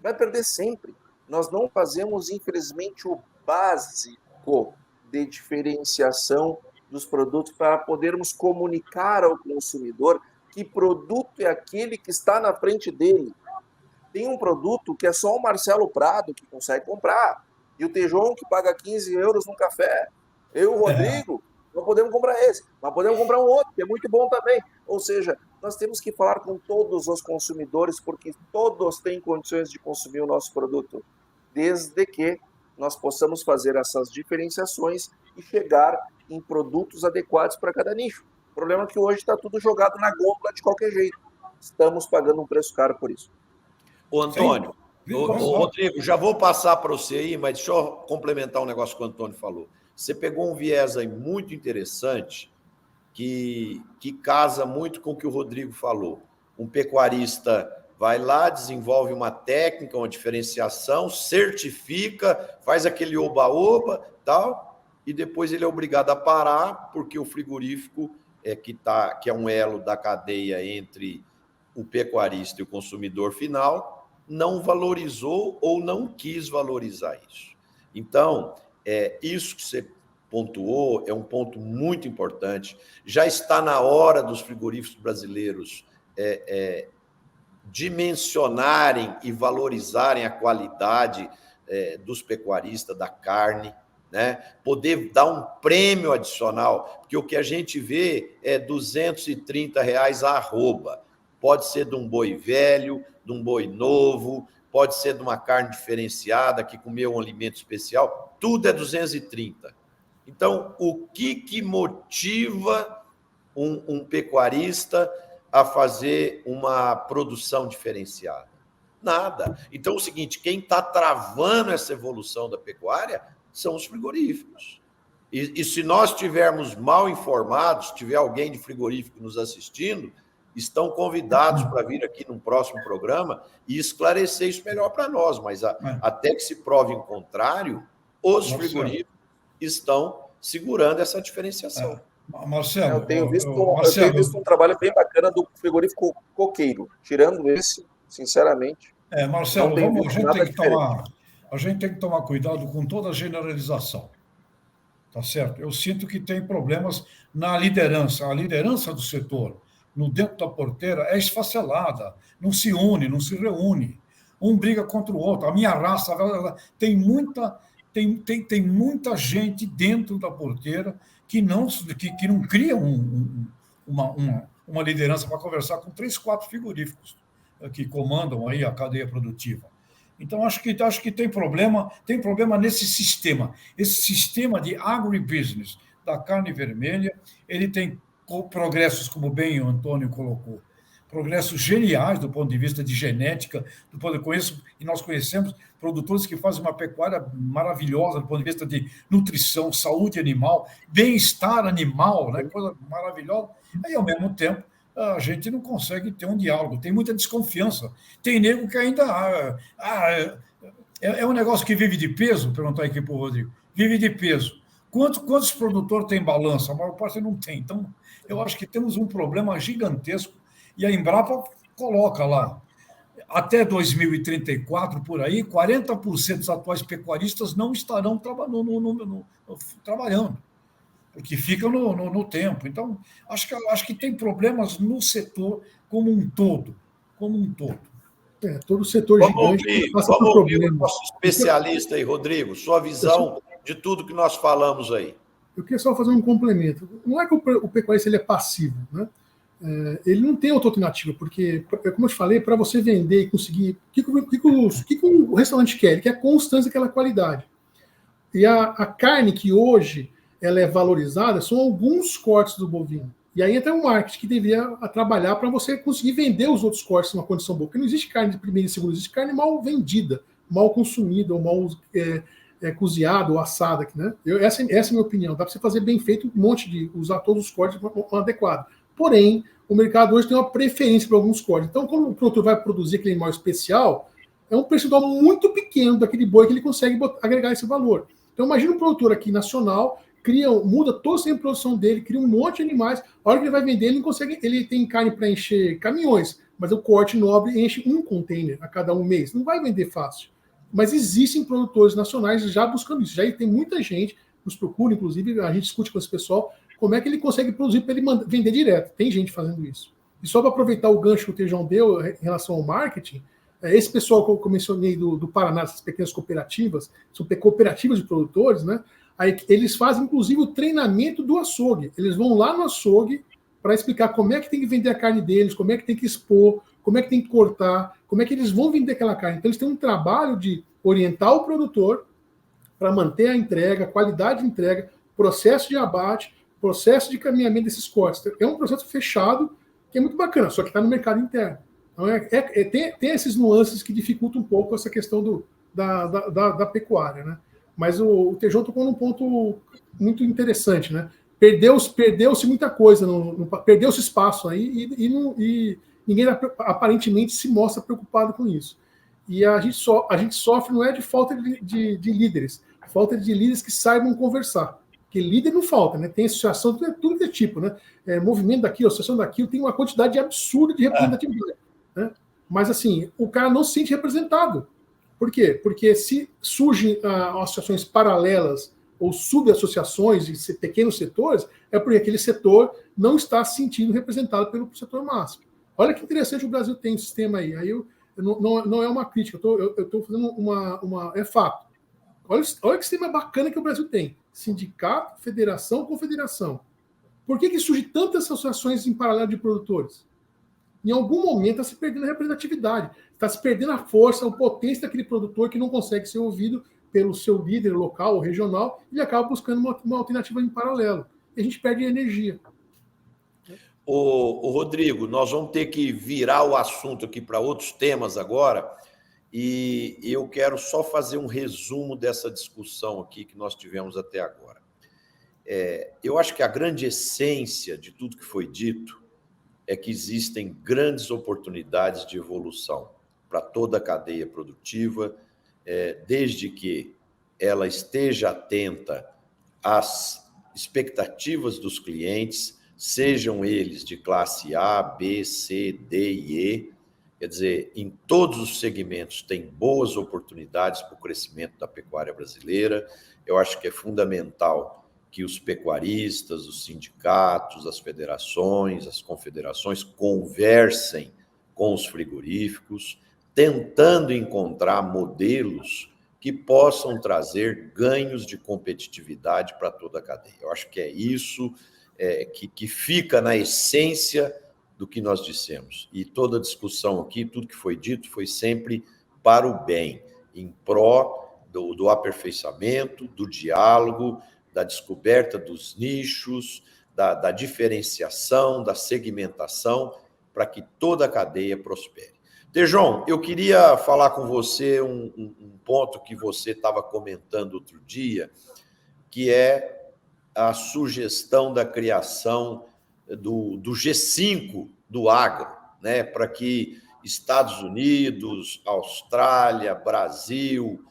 Vai perder sempre. Nós não fazemos, infelizmente, o básico de diferenciação dos produtos para podermos comunicar ao consumidor que produto é aquele que está na frente dele. Tem um produto que é só o Marcelo Prado que consegue comprar, e o Tejon que paga 15 euros num café. Eu e o Rodrigo não podemos comprar esse, mas podemos comprar um outro, que é muito bom também. Ou seja, nós temos que falar com todos os consumidores, porque todos têm condições de consumir o nosso produto, desde que nós possamos fazer essas diferenciações e chegar em produtos adequados para cada nicho. O problema é que hoje está tudo jogado na gôndola de qualquer jeito. Estamos pagando um preço caro por isso. Ô, Antônio, Rodrigo, já vou passar para você aí, mas deixa eu complementar um negócio que o Antônio falou. Você pegou um viés aí muito interessante que casa muito com o que o Rodrigo falou. Um pecuarista vai lá, desenvolve uma técnica, uma diferenciação, certifica, faz aquele oba-oba, tal, e depois ele é obrigado a parar, porque o frigorífico, que é um elo da cadeia entre o pecuarista e o consumidor final, não valorizou ou não quis valorizar isso. Então, isso que você pontuou é um ponto muito importante. Já está na hora dos frigoríficos brasileiros dimensionarem e valorizarem a qualidade dos pecuaristas, da carne, né? Poder dar um prêmio adicional, porque o que a gente vê é R$230 a arroba. Pode ser de um boi velho, de um boi novo, pode ser de uma carne diferenciada, que comeu um alimento especial, tudo é 230. Então, o que motiva um pecuarista a fazer uma produção diferenciada? Nada. Então, é o seguinte, quem está travando essa evolução da pecuária são os frigoríficos. E se nós estivermos mal informados, tiver alguém de frigorífico nos assistindo, estão convidados para vir aqui num próximo programa e esclarecer isso melhor para nós, mas até que se prove o contrário, os frigoríficos estão segurando essa diferenciação. Marcelo, eu tenho visto um trabalho bem bacana do frigorífico Coqueiro. Tirando esse, sinceramente, Marcelo, a gente tem que tomar cuidado com toda a generalização. Tá certo? Eu sinto que tem problemas na liderança. A liderança do setor, dentro da porteira, é esfacelada. Não se une, não se reúne. Um briga contra o outro. A minha raça tem muita gente dentro da porteira que não cria uma liderança para conversar com 3, 4 frigoríficos que comandam aí a cadeia produtiva. Então, acho que tem problema nesse sistema. Esse sistema de agribusiness da carne vermelha, ele tem progressos, como bem o Antônio colocou, progressos geniais do ponto de vista de genética, e nós conhecemos produtores que fazem uma pecuária maravilhosa do ponto de vista de nutrição, saúde animal, bem-estar animal, né? Coisa maravilhosa. Aí, ao mesmo tempo, a gente não consegue ter um diálogo, tem muita desconfiança. Tem nego que ainda... é um negócio que vive de peso? Perguntar aqui para o Rodrigo. Vive de peso. Quantos produtores têm balança? A maior parte não tem. Então, eu acho que temos um problema gigantesco. E a Embrapa coloca lá, até 2034, por aí, 40% dos atuais pecuaristas não estarão trabalhando. porque fica no tempo. Então, acho que tem problemas no setor como um todo. Como um todo. Todo o setor gigante passa por Vamos ouvir o problemas. nosso especialista aí, Rodrigo, sua visão de tudo que nós falamos aí. Eu queria só fazer um complemento. Não é que o pecuarista ele é passivo, né? Ele não tem outra alternativa, porque, como eu te falei, para você vender e conseguir. O que o restaurante quer? Ele quer constância daquela qualidade. E a carne que hoje ela é valorizada são alguns cortes do bovino. E aí entra o marketing que deveria trabalhar para você conseguir vender os outros cortes numa condição boa. Porque não existe carne de primeira e segunda, existe carne mal vendida, mal consumida, ou mal cozinhada ou assada. Né? Essa é a minha opinião. Dá para você fazer bem feito, um monte de usar todos os cortes adequados. Porém, o mercado hoje tem uma preferência para alguns cortes. Então, quando o produtor vai produzir aquele animal especial, é um percentual muito pequeno daquele boi que ele consegue agregar esse valor. Então, imagina um produtor aqui nacional, muda toda a produção dele, cria um monte de animais. A hora que ele vai vender, ele não consegue. Ele tem carne para encher caminhões, mas o corte nobre enche um container a cada um mês. Não vai vender fácil. Mas existem produtores nacionais já buscando isso. Já tem muita gente nos procura, inclusive, a gente discute com esse pessoal como é que ele consegue produzir para ele vender direto. Tem gente fazendo isso. E só para aproveitar o gancho que o Tejão deu em relação ao marketing, esse pessoal que eu mencionei do Paraná, essas pequenas cooperativas, são cooperativas de produtores, né? Aí, eles fazem, inclusive, o treinamento do açougue. Eles vão lá no açougue para explicar como é que tem que vender a carne deles, como é que tem que expor, como é que tem que cortar, como é que eles vão vender aquela carne. Então, eles têm um trabalho de orientar o produtor para manter a entrega, a qualidade de entrega, processo de abate, processo de caminhamento desses cortes. É um processo fechado que é muito bacana, só que está no mercado interno. Então, tem esses nuances que dificultam um pouco essa questão da pecuária, né? Mas o Tejão tocou num ponto muito interessante, né? Perdeu-se muita coisa, perdeu-se espaço aí e ninguém aparentemente se mostra preocupado com isso. E a gente sofre não é de falta de líderes, falta de líderes que saibam conversar. Porque líder não falta, né? Tem associação, tudo que é tipo, né? Movimento daquilo, associação daquilo, tem uma quantidade absurda de representatividade. Né? Mas, assim, o cara não se sente representado. Por quê? Porque se surgem associações paralelas ou subassociações de pequenos setores, é porque aquele setor não está se sentindo representado pelo setor máximo. Olha que interessante o Brasil tem um sistema aí. Aí não é uma crítica, eu estou fazendo é fato. Olha que sistema bacana que o Brasil tem. Sindicato, federação, confederação. Por que surgem tantas associações em paralelo de produtores? Em algum momento está se perdendo a representatividade, está se perdendo a força, a potência daquele produtor que não consegue ser ouvido pelo seu líder local ou regional e acaba buscando uma alternativa em paralelo. E a gente perde energia. O Rodrigo, nós vamos ter que virar o assunto aqui para outros temas agora, e eu quero só fazer um resumo dessa discussão aqui que nós tivemos até agora. Eu acho que a grande essência de tudo que foi dito é que existem grandes oportunidades de evolução para toda a cadeia produtiva, desde que ela esteja atenta às expectativas dos clientes, sejam eles de classe A, B, C, D e E. Quer dizer, em todos os segmentos tem boas oportunidades para o crescimento da pecuária brasileira. Eu acho que é fundamental que os pecuaristas, os sindicatos, as federações, as confederações conversem com os frigoríficos, tentando encontrar modelos que possam trazer ganhos de competitividade para toda a cadeia. Eu acho que é isso que fica na essência do que nós dissemos. E toda a discussão aqui, tudo que foi dito, foi sempre para o bem, em pró do aperfeiçoamento, do diálogo, da descoberta dos nichos, da diferenciação, da segmentação, para que toda a cadeia prospere. Tejão, eu queria falar com você um ponto que você estava comentando outro dia, que é a sugestão da criação do G5 do agro, né, para que Estados Unidos, Austrália, Brasil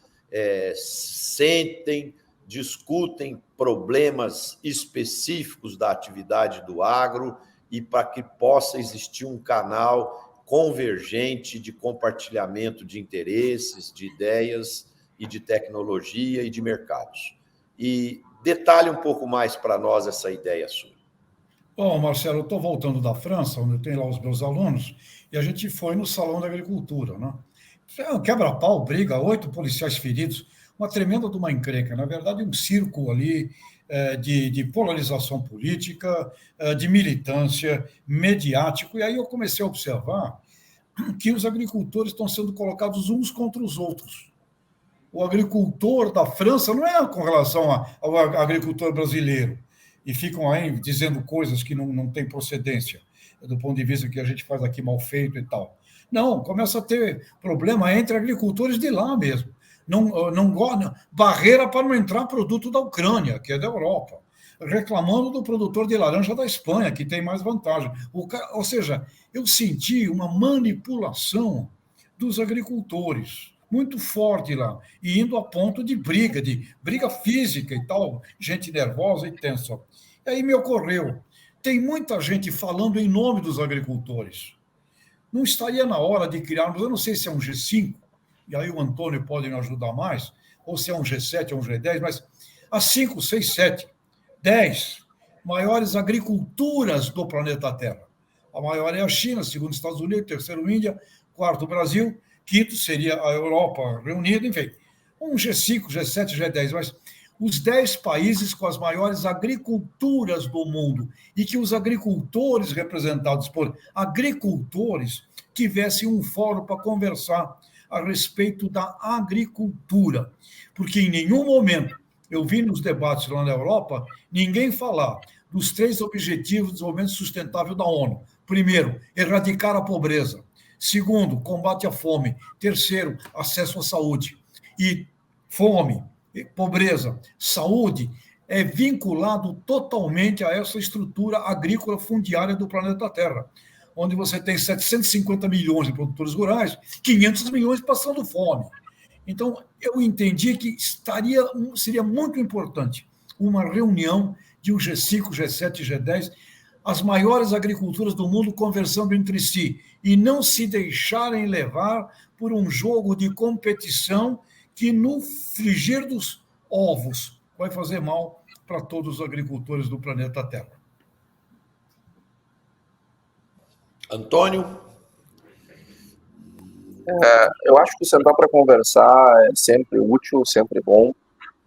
discutem problemas específicos da atividade do agro e para que possa existir um canal convergente de compartilhamento de interesses, de ideias e de tecnologia e de mercados. E Detalhe um pouco mais para nós essa ideia sua. Bom, Marcelo, eu estou voltando da França, onde eu tenho lá os meus alunos, e a gente foi no Salão da Agricultura, né? Quebra-pau, briga, 8 policiais feridos, uma tremenda de uma encrenca. Na verdade, um circo ali de polarização política, de militância, mediático. E aí eu comecei a observar que os agricultores estão sendo colocados uns contra os outros. O agricultor da França não é com relação ao agricultor brasileiro, e ficam aí dizendo coisas que não têm procedência, do ponto de vista que a gente faz aqui mal feito e tal. Não, começa a ter problema entre agricultores de lá mesmo. Não barreira para não entrar produto da Ucrânia, que é da Europa, reclamando do produtor de laranja da Espanha, que tem mais vantagem. Ou seja, eu senti uma manipulação dos agricultores muito forte lá, e indo a ponto de briga física e tal, gente nervosa e tensa. E aí me ocorreu, tem muita gente falando em nome dos agricultores. Não estaria na hora de criarmos, eu não sei se é um G5, e aí o Antônio pode me ajudar mais, ou se é um G7 ou um G10, mas as 5, 6, 7, 10 maiores agriculturas do planeta Terra. A maior é a China, segundo os Estados Unidos, terceiro Índia, quarto Brasil, quinto seria a Europa reunida, enfim, um G5, G7, G10, mas os 10 países com as maiores agriculturas do mundo, e que os agricultores representados por agricultores tivessem um fórum para conversar a respeito da agricultura, porque em nenhum momento eu vi nos debates lá na Europa ninguém falar dos 3 Objetivos de Desenvolvimento Sustentável da ONU. Primeiro, erradicar a pobreza. Segundo, combate à fome. Terceiro, acesso à saúde. E fome, pobreza, saúde é vinculado totalmente a essa estrutura agrícola fundiária do planeta Terra, onde você tem 750 milhões de produtores rurais, 500 milhões passando fome. Então, eu entendi que seria muito importante uma reunião de um G5, G7 e G10, as maiores agriculturas do mundo conversando entre si, e não se deixarem levar por um jogo de competição que, no frigir dos ovos, vai fazer mal para todos os agricultores do planeta Terra. Antônio? Eu acho que sentar para conversar é sempre útil, sempre bom,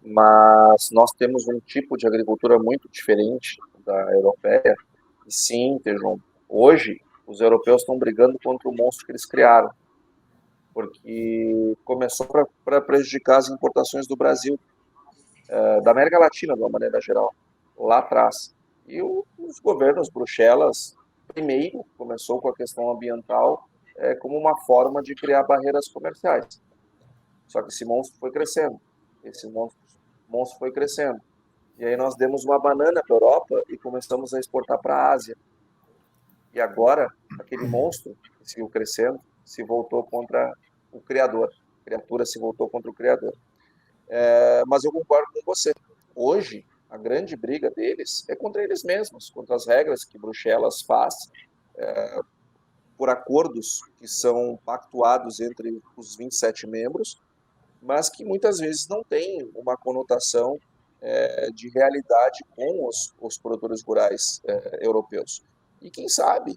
mas nós temos um tipo de agricultura muito diferente da europeia. E sim, Tejon, hoje os europeus estão brigando contra o monstro que eles criaram, porque começou para prejudicar as importações do Brasil, da América Latina, de uma maneira geral, lá atrás. E os governos, Bruxelas, primeiro começou com a questão ambiental como uma forma de criar barreiras comerciais. Só que esse monstro foi crescendo, monstro foi crescendo. E aí nós demos uma banana para a Europa e começamos a exportar para a Ásia. E agora, aquele monstro que seguiu crescendo se voltou contra o Criador. A criatura se voltou contra o Criador. Mas eu concordo com você. Hoje, a grande briga deles é contra eles mesmos, contra as regras que Bruxelas faz, por acordos que são pactuados entre os 27 membros, mas que muitas vezes não têm uma conotação de realidade com os produtores rurais europeus. E quem sabe,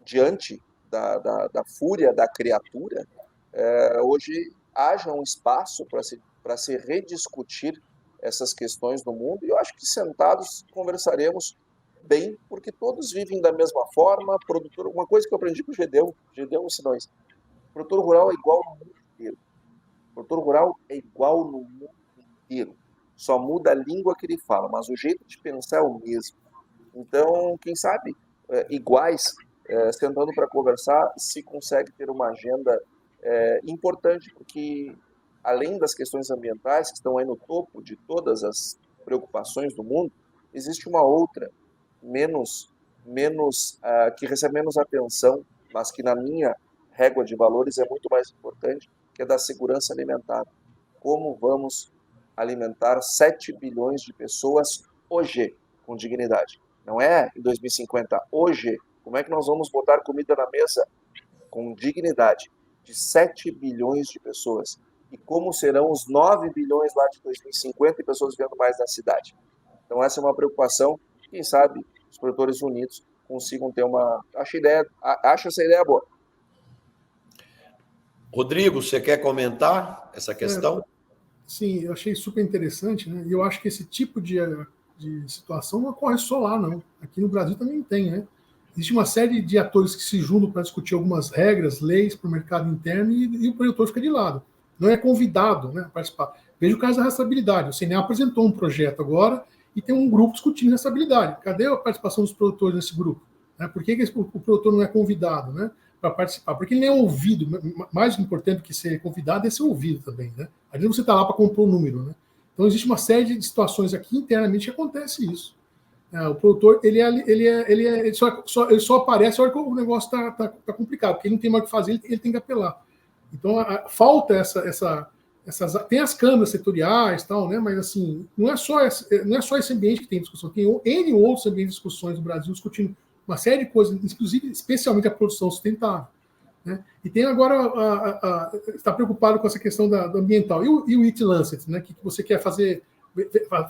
diante da fúria da criatura, hoje haja um espaço para se rediscutir essas questões no mundo, e eu acho que sentados conversaremos bem, porque todos vivem da mesma forma. Uma coisa que eu aprendi com o Gedeu ensinou isso: o produtor rural é igual no mundo inteiro. O produtor rural é igual no mundo inteiro. Só muda a língua que ele fala, mas o jeito de pensar é o mesmo. Então, quem sabe, iguais, sentando para conversar, se consegue ter uma agenda importante, porque além das questões ambientais, que estão aí no topo de todas as preocupações do mundo, existe uma outra, que recebe menos atenção, mas que na minha régua de valores é muito mais importante, que é da segurança alimentar. Como vamos alimentar 7 bilhões de pessoas hoje com dignidade? Não é em 2050, hoje. Como é que nós vamos botar comida na mesa com dignidade de 7 bilhões de pessoas? E como serão os 9 bilhões lá de 2050 e pessoas vivendo mais na cidade? Então, essa é uma preocupação. Quem sabe os produtores unidos consigam ter acho essa ideia boa. Rodrigo, você quer comentar essa questão? Sim, eu achei super interessante, né? E eu acho que esse tipo de situação não ocorre só lá, não. Aqui no Brasil também tem, né? Existe uma série de atores que se juntam para discutir algumas regras, leis para o mercado interno e o produtor fica de lado. Não é convidado, né, a participar. Veja o caso da rastreabilidade. O CNA apresentou um projeto agora e tem um grupo discutindo rastreabilidade. Cadê a participação dos produtores nesse grupo? Por que o produtor não é convidado, né, para participar? Porque ele não é ouvido. Mais importante do que ser convidado é ser ouvido também, né? Às vezes você está lá para compor um número, né? Então existe uma série de situações aqui internamente que acontece isso. O produtor ele só aparece na hora que o negócio está complicado, porque ele não tem mais o que fazer, ele tem que apelar. Então falta essas. Tem as câmaras setoriais, tal, né? Mas assim, não é só esse ambiente que tem discussão, tem N outros ambientes de discussões no Brasil discutindo uma série de coisas, inclusive, especialmente a produção sustentável. Né? E tem agora está preocupado com essa questão do ambiental. E o Eat Lancet, né? Que você quer fazer,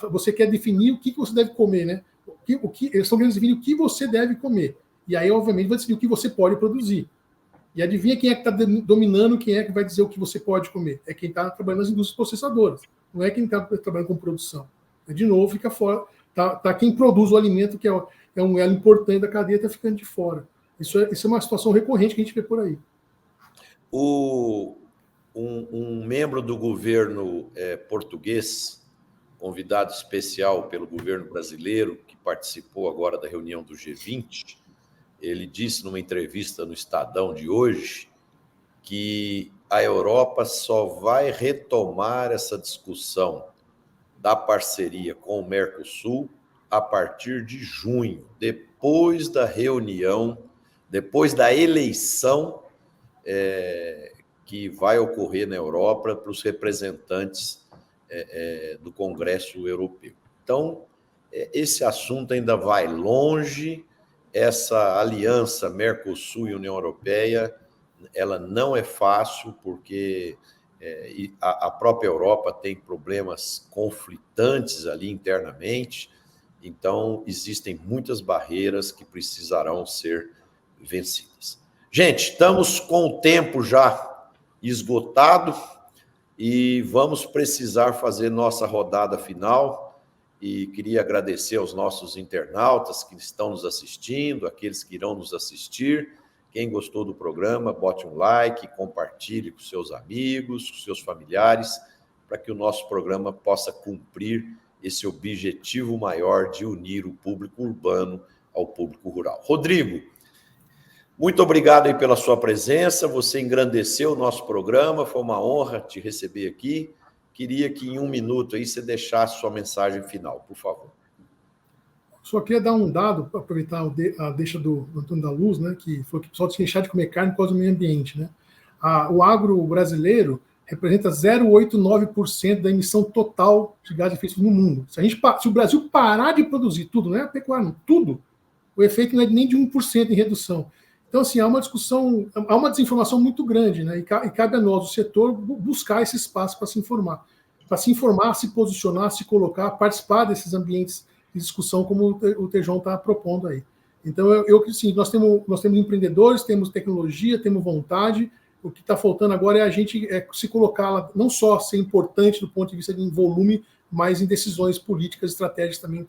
você quer definir o que você deve comer, né? Eles estão querendo definir o que você deve comer. E aí, obviamente, vai decidir o que você pode produzir. E adivinha quem é que está dominando, quem é que vai dizer o que você pode comer? É quem está trabalhando nas indústrias processadoras. Não é quem está trabalhando com produção. De novo, fica fora. Tá quem produz o alimento, que é um elo importante da cadeia, está ficando de fora. Isso é uma situação recorrente que a gente vê por aí. Um membro do governo português, convidado especial pelo governo brasileiro, que participou agora da reunião do G20, ele disse numa entrevista no Estadão de hoje que a Europa só vai retomar essa discussão da parceria com o Mercosul a partir de junho, depois da reunião, depois da eleição que vai ocorrer na Europa para os representantes do Congresso Europeu. Então, esse assunto ainda vai longe. Essa aliança Mercosul e União Europeia, ela não é fácil, porque a própria Europa tem problemas conflitantes ali internamente, então existem muitas barreiras que precisarão ser vencidas. Gente, estamos com o tempo já esgotado e vamos precisar fazer nossa rodada final. E queria agradecer aos nossos internautas que estão nos assistindo, aqueles que irão nos assistir. Quem gostou do programa, bote um like, compartilhe com seus amigos, com seus familiares, para que o nosso programa possa cumprir esse objetivo maior de unir o público urbano ao público rural. Rodrigo, muito obrigado aí pela sua presença, você engrandeceu o nosso programa, foi uma honra te receber aqui. Queria que em 1 minuto aí você deixasse sua mensagem final, por favor. Só queria dar um dado, para aproveitar a deixa do Antônio da Luz, né, que foi que o pessoal tinha que deixar de comer carne por causa do meio ambiente. Né? O agro brasileiro representa 0,89% da emissão total de gás de efeito no mundo. Se o Brasil parar de produzir tudo, não é a pecuária, tudo, o efeito não é nem de 1% em redução. Então, assim, há uma discussão, há uma desinformação muito grande, né? E cabe a nós, o setor, buscar esse espaço para se informar, se posicionar, se colocar, participar desses ambientes de discussão, como o Tejon está propondo aí. Então, sim, nós temos empreendedores, temos tecnologia, temos vontade. O que está faltando agora é a gente se colocar lá, não só ser importante do ponto de vista de volume, mas em decisões políticas, estratégicas também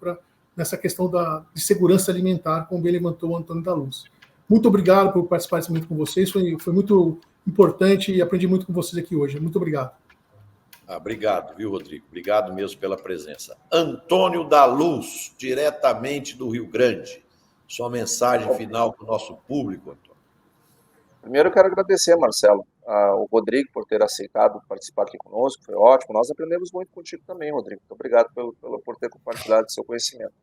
nessa questão de segurança alimentar, como bem levantou o Antônio da Luz. Muito obrigado por participar desse momento com vocês, foi muito importante e aprendi muito com vocês aqui hoje. Muito obrigado. Obrigado, viu, Rodrigo? Obrigado mesmo pela presença. Antônio da Luz, diretamente do Rio Grande. Sua mensagem final para o nosso público, Antônio. Primeiro, eu quero agradecer, Marcelo, ao Rodrigo por ter aceitado participar aqui conosco, foi ótimo. Nós aprendemos muito contigo também, Rodrigo. Muito obrigado por ter compartilhado seu conhecimento.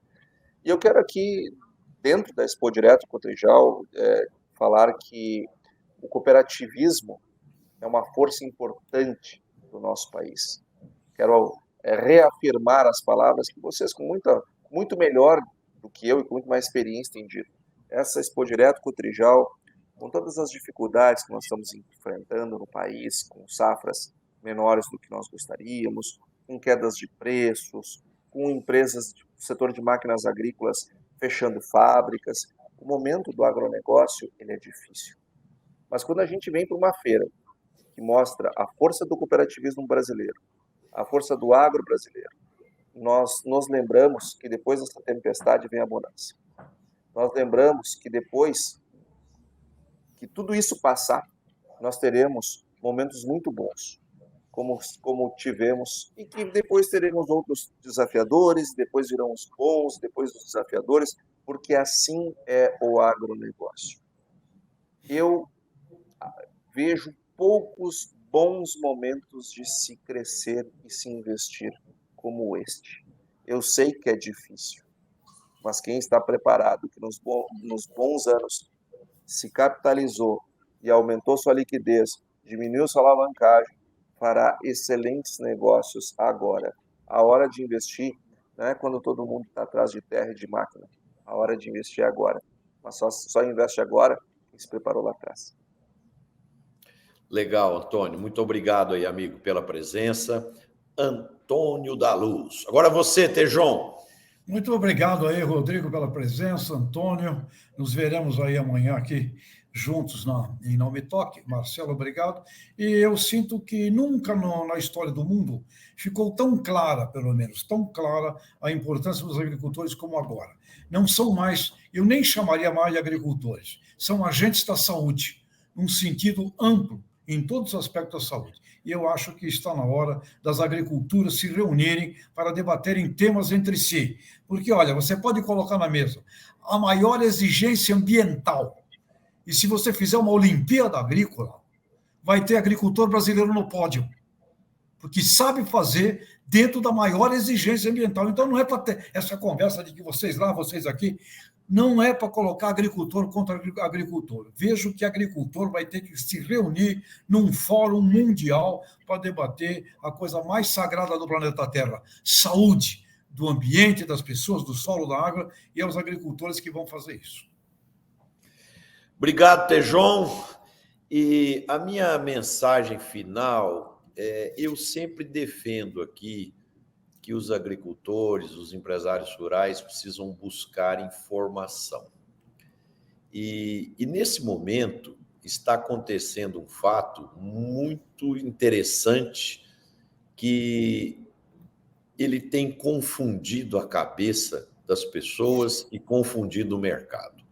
E eu quero aqui, dentro da Expo Direto Cotrijal, falar que o cooperativismo é uma força importante do nosso país. Quero reafirmar as palavras que vocês, muito melhor do que eu e com muito mais experiência, têm dito. Essa Expo Direto Cotrijal, com todas as dificuldades que nós estamos enfrentando no país, com safras menores do que nós gostaríamos, com quedas de preços, com empresas setor de máquinas agrícolas fechando fábricas. O momento do agronegócio, ele é difícil. Mas quando a gente vem para uma feira que mostra a força do cooperativismo brasileiro, a força do agro brasileiro, nós nos lembramos que depois dessa tempestade vem a bonança. Nós lembramos que depois que tudo isso passar, nós teremos momentos muito bons, como tivemos, e que depois teremos outros desafiadores, depois virão os bons, depois os desafiadores, porque assim é o agronegócio. Eu vejo poucos bons momentos de se crescer e se investir como este. Eu sei que é difícil, mas quem está preparado, que nos bons anos se capitalizou e aumentou sua liquidez, diminuiu sua alavancagem, fará excelentes negócios agora. A hora de investir não é quando todo mundo está atrás de terra e de máquina. A hora de investir é agora. Mas só investe agora quem se preparou lá atrás. Legal, Antônio. Muito obrigado aí, amigo, pela presença. Antônio da Luz. Agora você, Tejon. Muito obrigado aí, Rodrigo, pela presença, Antônio. Nos veremos aí amanhã aqui juntos em Não Me Toque. Marcelo, obrigado. E eu sinto que nunca na história do mundo ficou tão clara, pelo menos, tão clara a importância dos agricultores como agora. Não são mais, eu nem chamaria mais de agricultores, são agentes da saúde, num sentido amplo, em todos os aspectos da saúde. E eu acho que está na hora das agriculturas se reunirem para debaterem temas entre si. Porque, olha, você pode colocar na mesa a maior exigência ambiental. E se você fizer uma Olimpíada Agrícola, vai ter agricultor brasileiro no pódio. Porque sabe fazer dentro da maior exigência ambiental. Então, não é para ter essa conversa de que vocês lá, vocês aqui, não é para colocar agricultor contra agricultor. Vejo que agricultor vai ter que se reunir num fórum mundial para debater a coisa mais sagrada do planeta Terra, saúde do ambiente, das pessoas, do solo, da água, e é os agricultores que vão fazer isso. Obrigado, Tejon. E a minha mensagem final eu sempre defendo aqui que os agricultores, os empresários rurais precisam buscar informação. E nesse momento está acontecendo um fato muito interessante que ele tem confundido a cabeça das pessoas e confundido o mercado.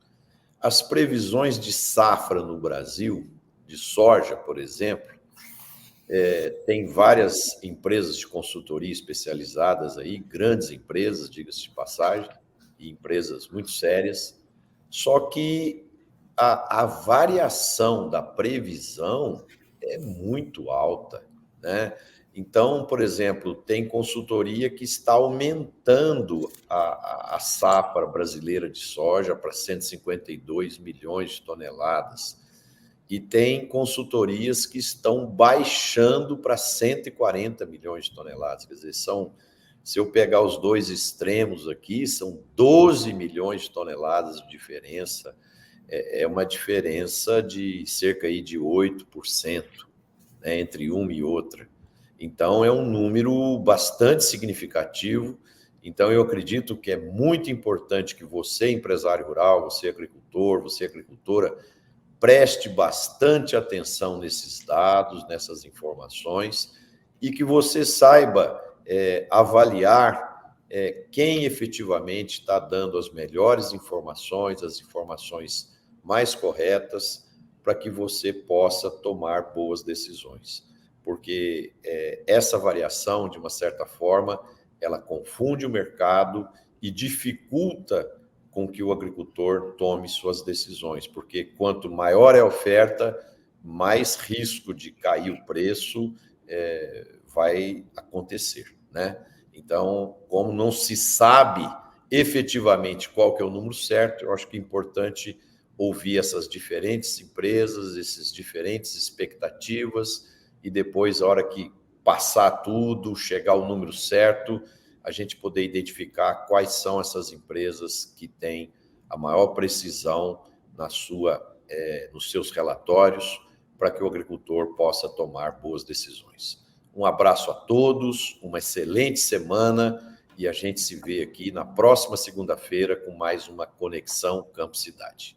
As previsões de safra no Brasil, de soja, por exemplo, tem várias empresas de consultoria especializadas aí, grandes empresas, diga-se de passagem, e empresas muito sérias, só que a variação da previsão é muito alta, né? Então, por exemplo, tem consultoria que está aumentando a safra brasileira de soja para 152 milhões de toneladas. E tem consultorias que estão baixando para 140 milhões de toneladas. Quer dizer, se eu pegar os dois extremos aqui, são 12 milhões de toneladas de diferença. É uma diferença de cerca aí de 8%, né, entre uma e outra. Então, é um número bastante significativo. Então, eu acredito que é muito importante que você, empresário rural, você, agricultor, você, agricultora, preste bastante atenção nesses dados, nessas informações, e que você saiba avaliar quem efetivamente está dando as melhores informações, as informações mais corretas, para que você possa tomar boas decisões. Porque essa variação, de uma certa forma, ela confunde o mercado e dificulta com que o agricultor tome suas decisões, porque quanto maior é a oferta, mais risco de cair o preço vai acontecer, né? Então, como não se sabe efetivamente qual que é o número certo, eu acho que é importante ouvir essas diferentes empresas, essas diferentes expectativas, e depois, a hora que passar tudo, chegar ao número certo, a gente poder identificar quais são essas empresas que têm a maior precisão nos seus relatórios, para que o agricultor possa tomar boas decisões. Um abraço a todos, uma excelente semana e a gente se vê aqui na próxima segunda-feira com mais uma Conexão Campo Cidade.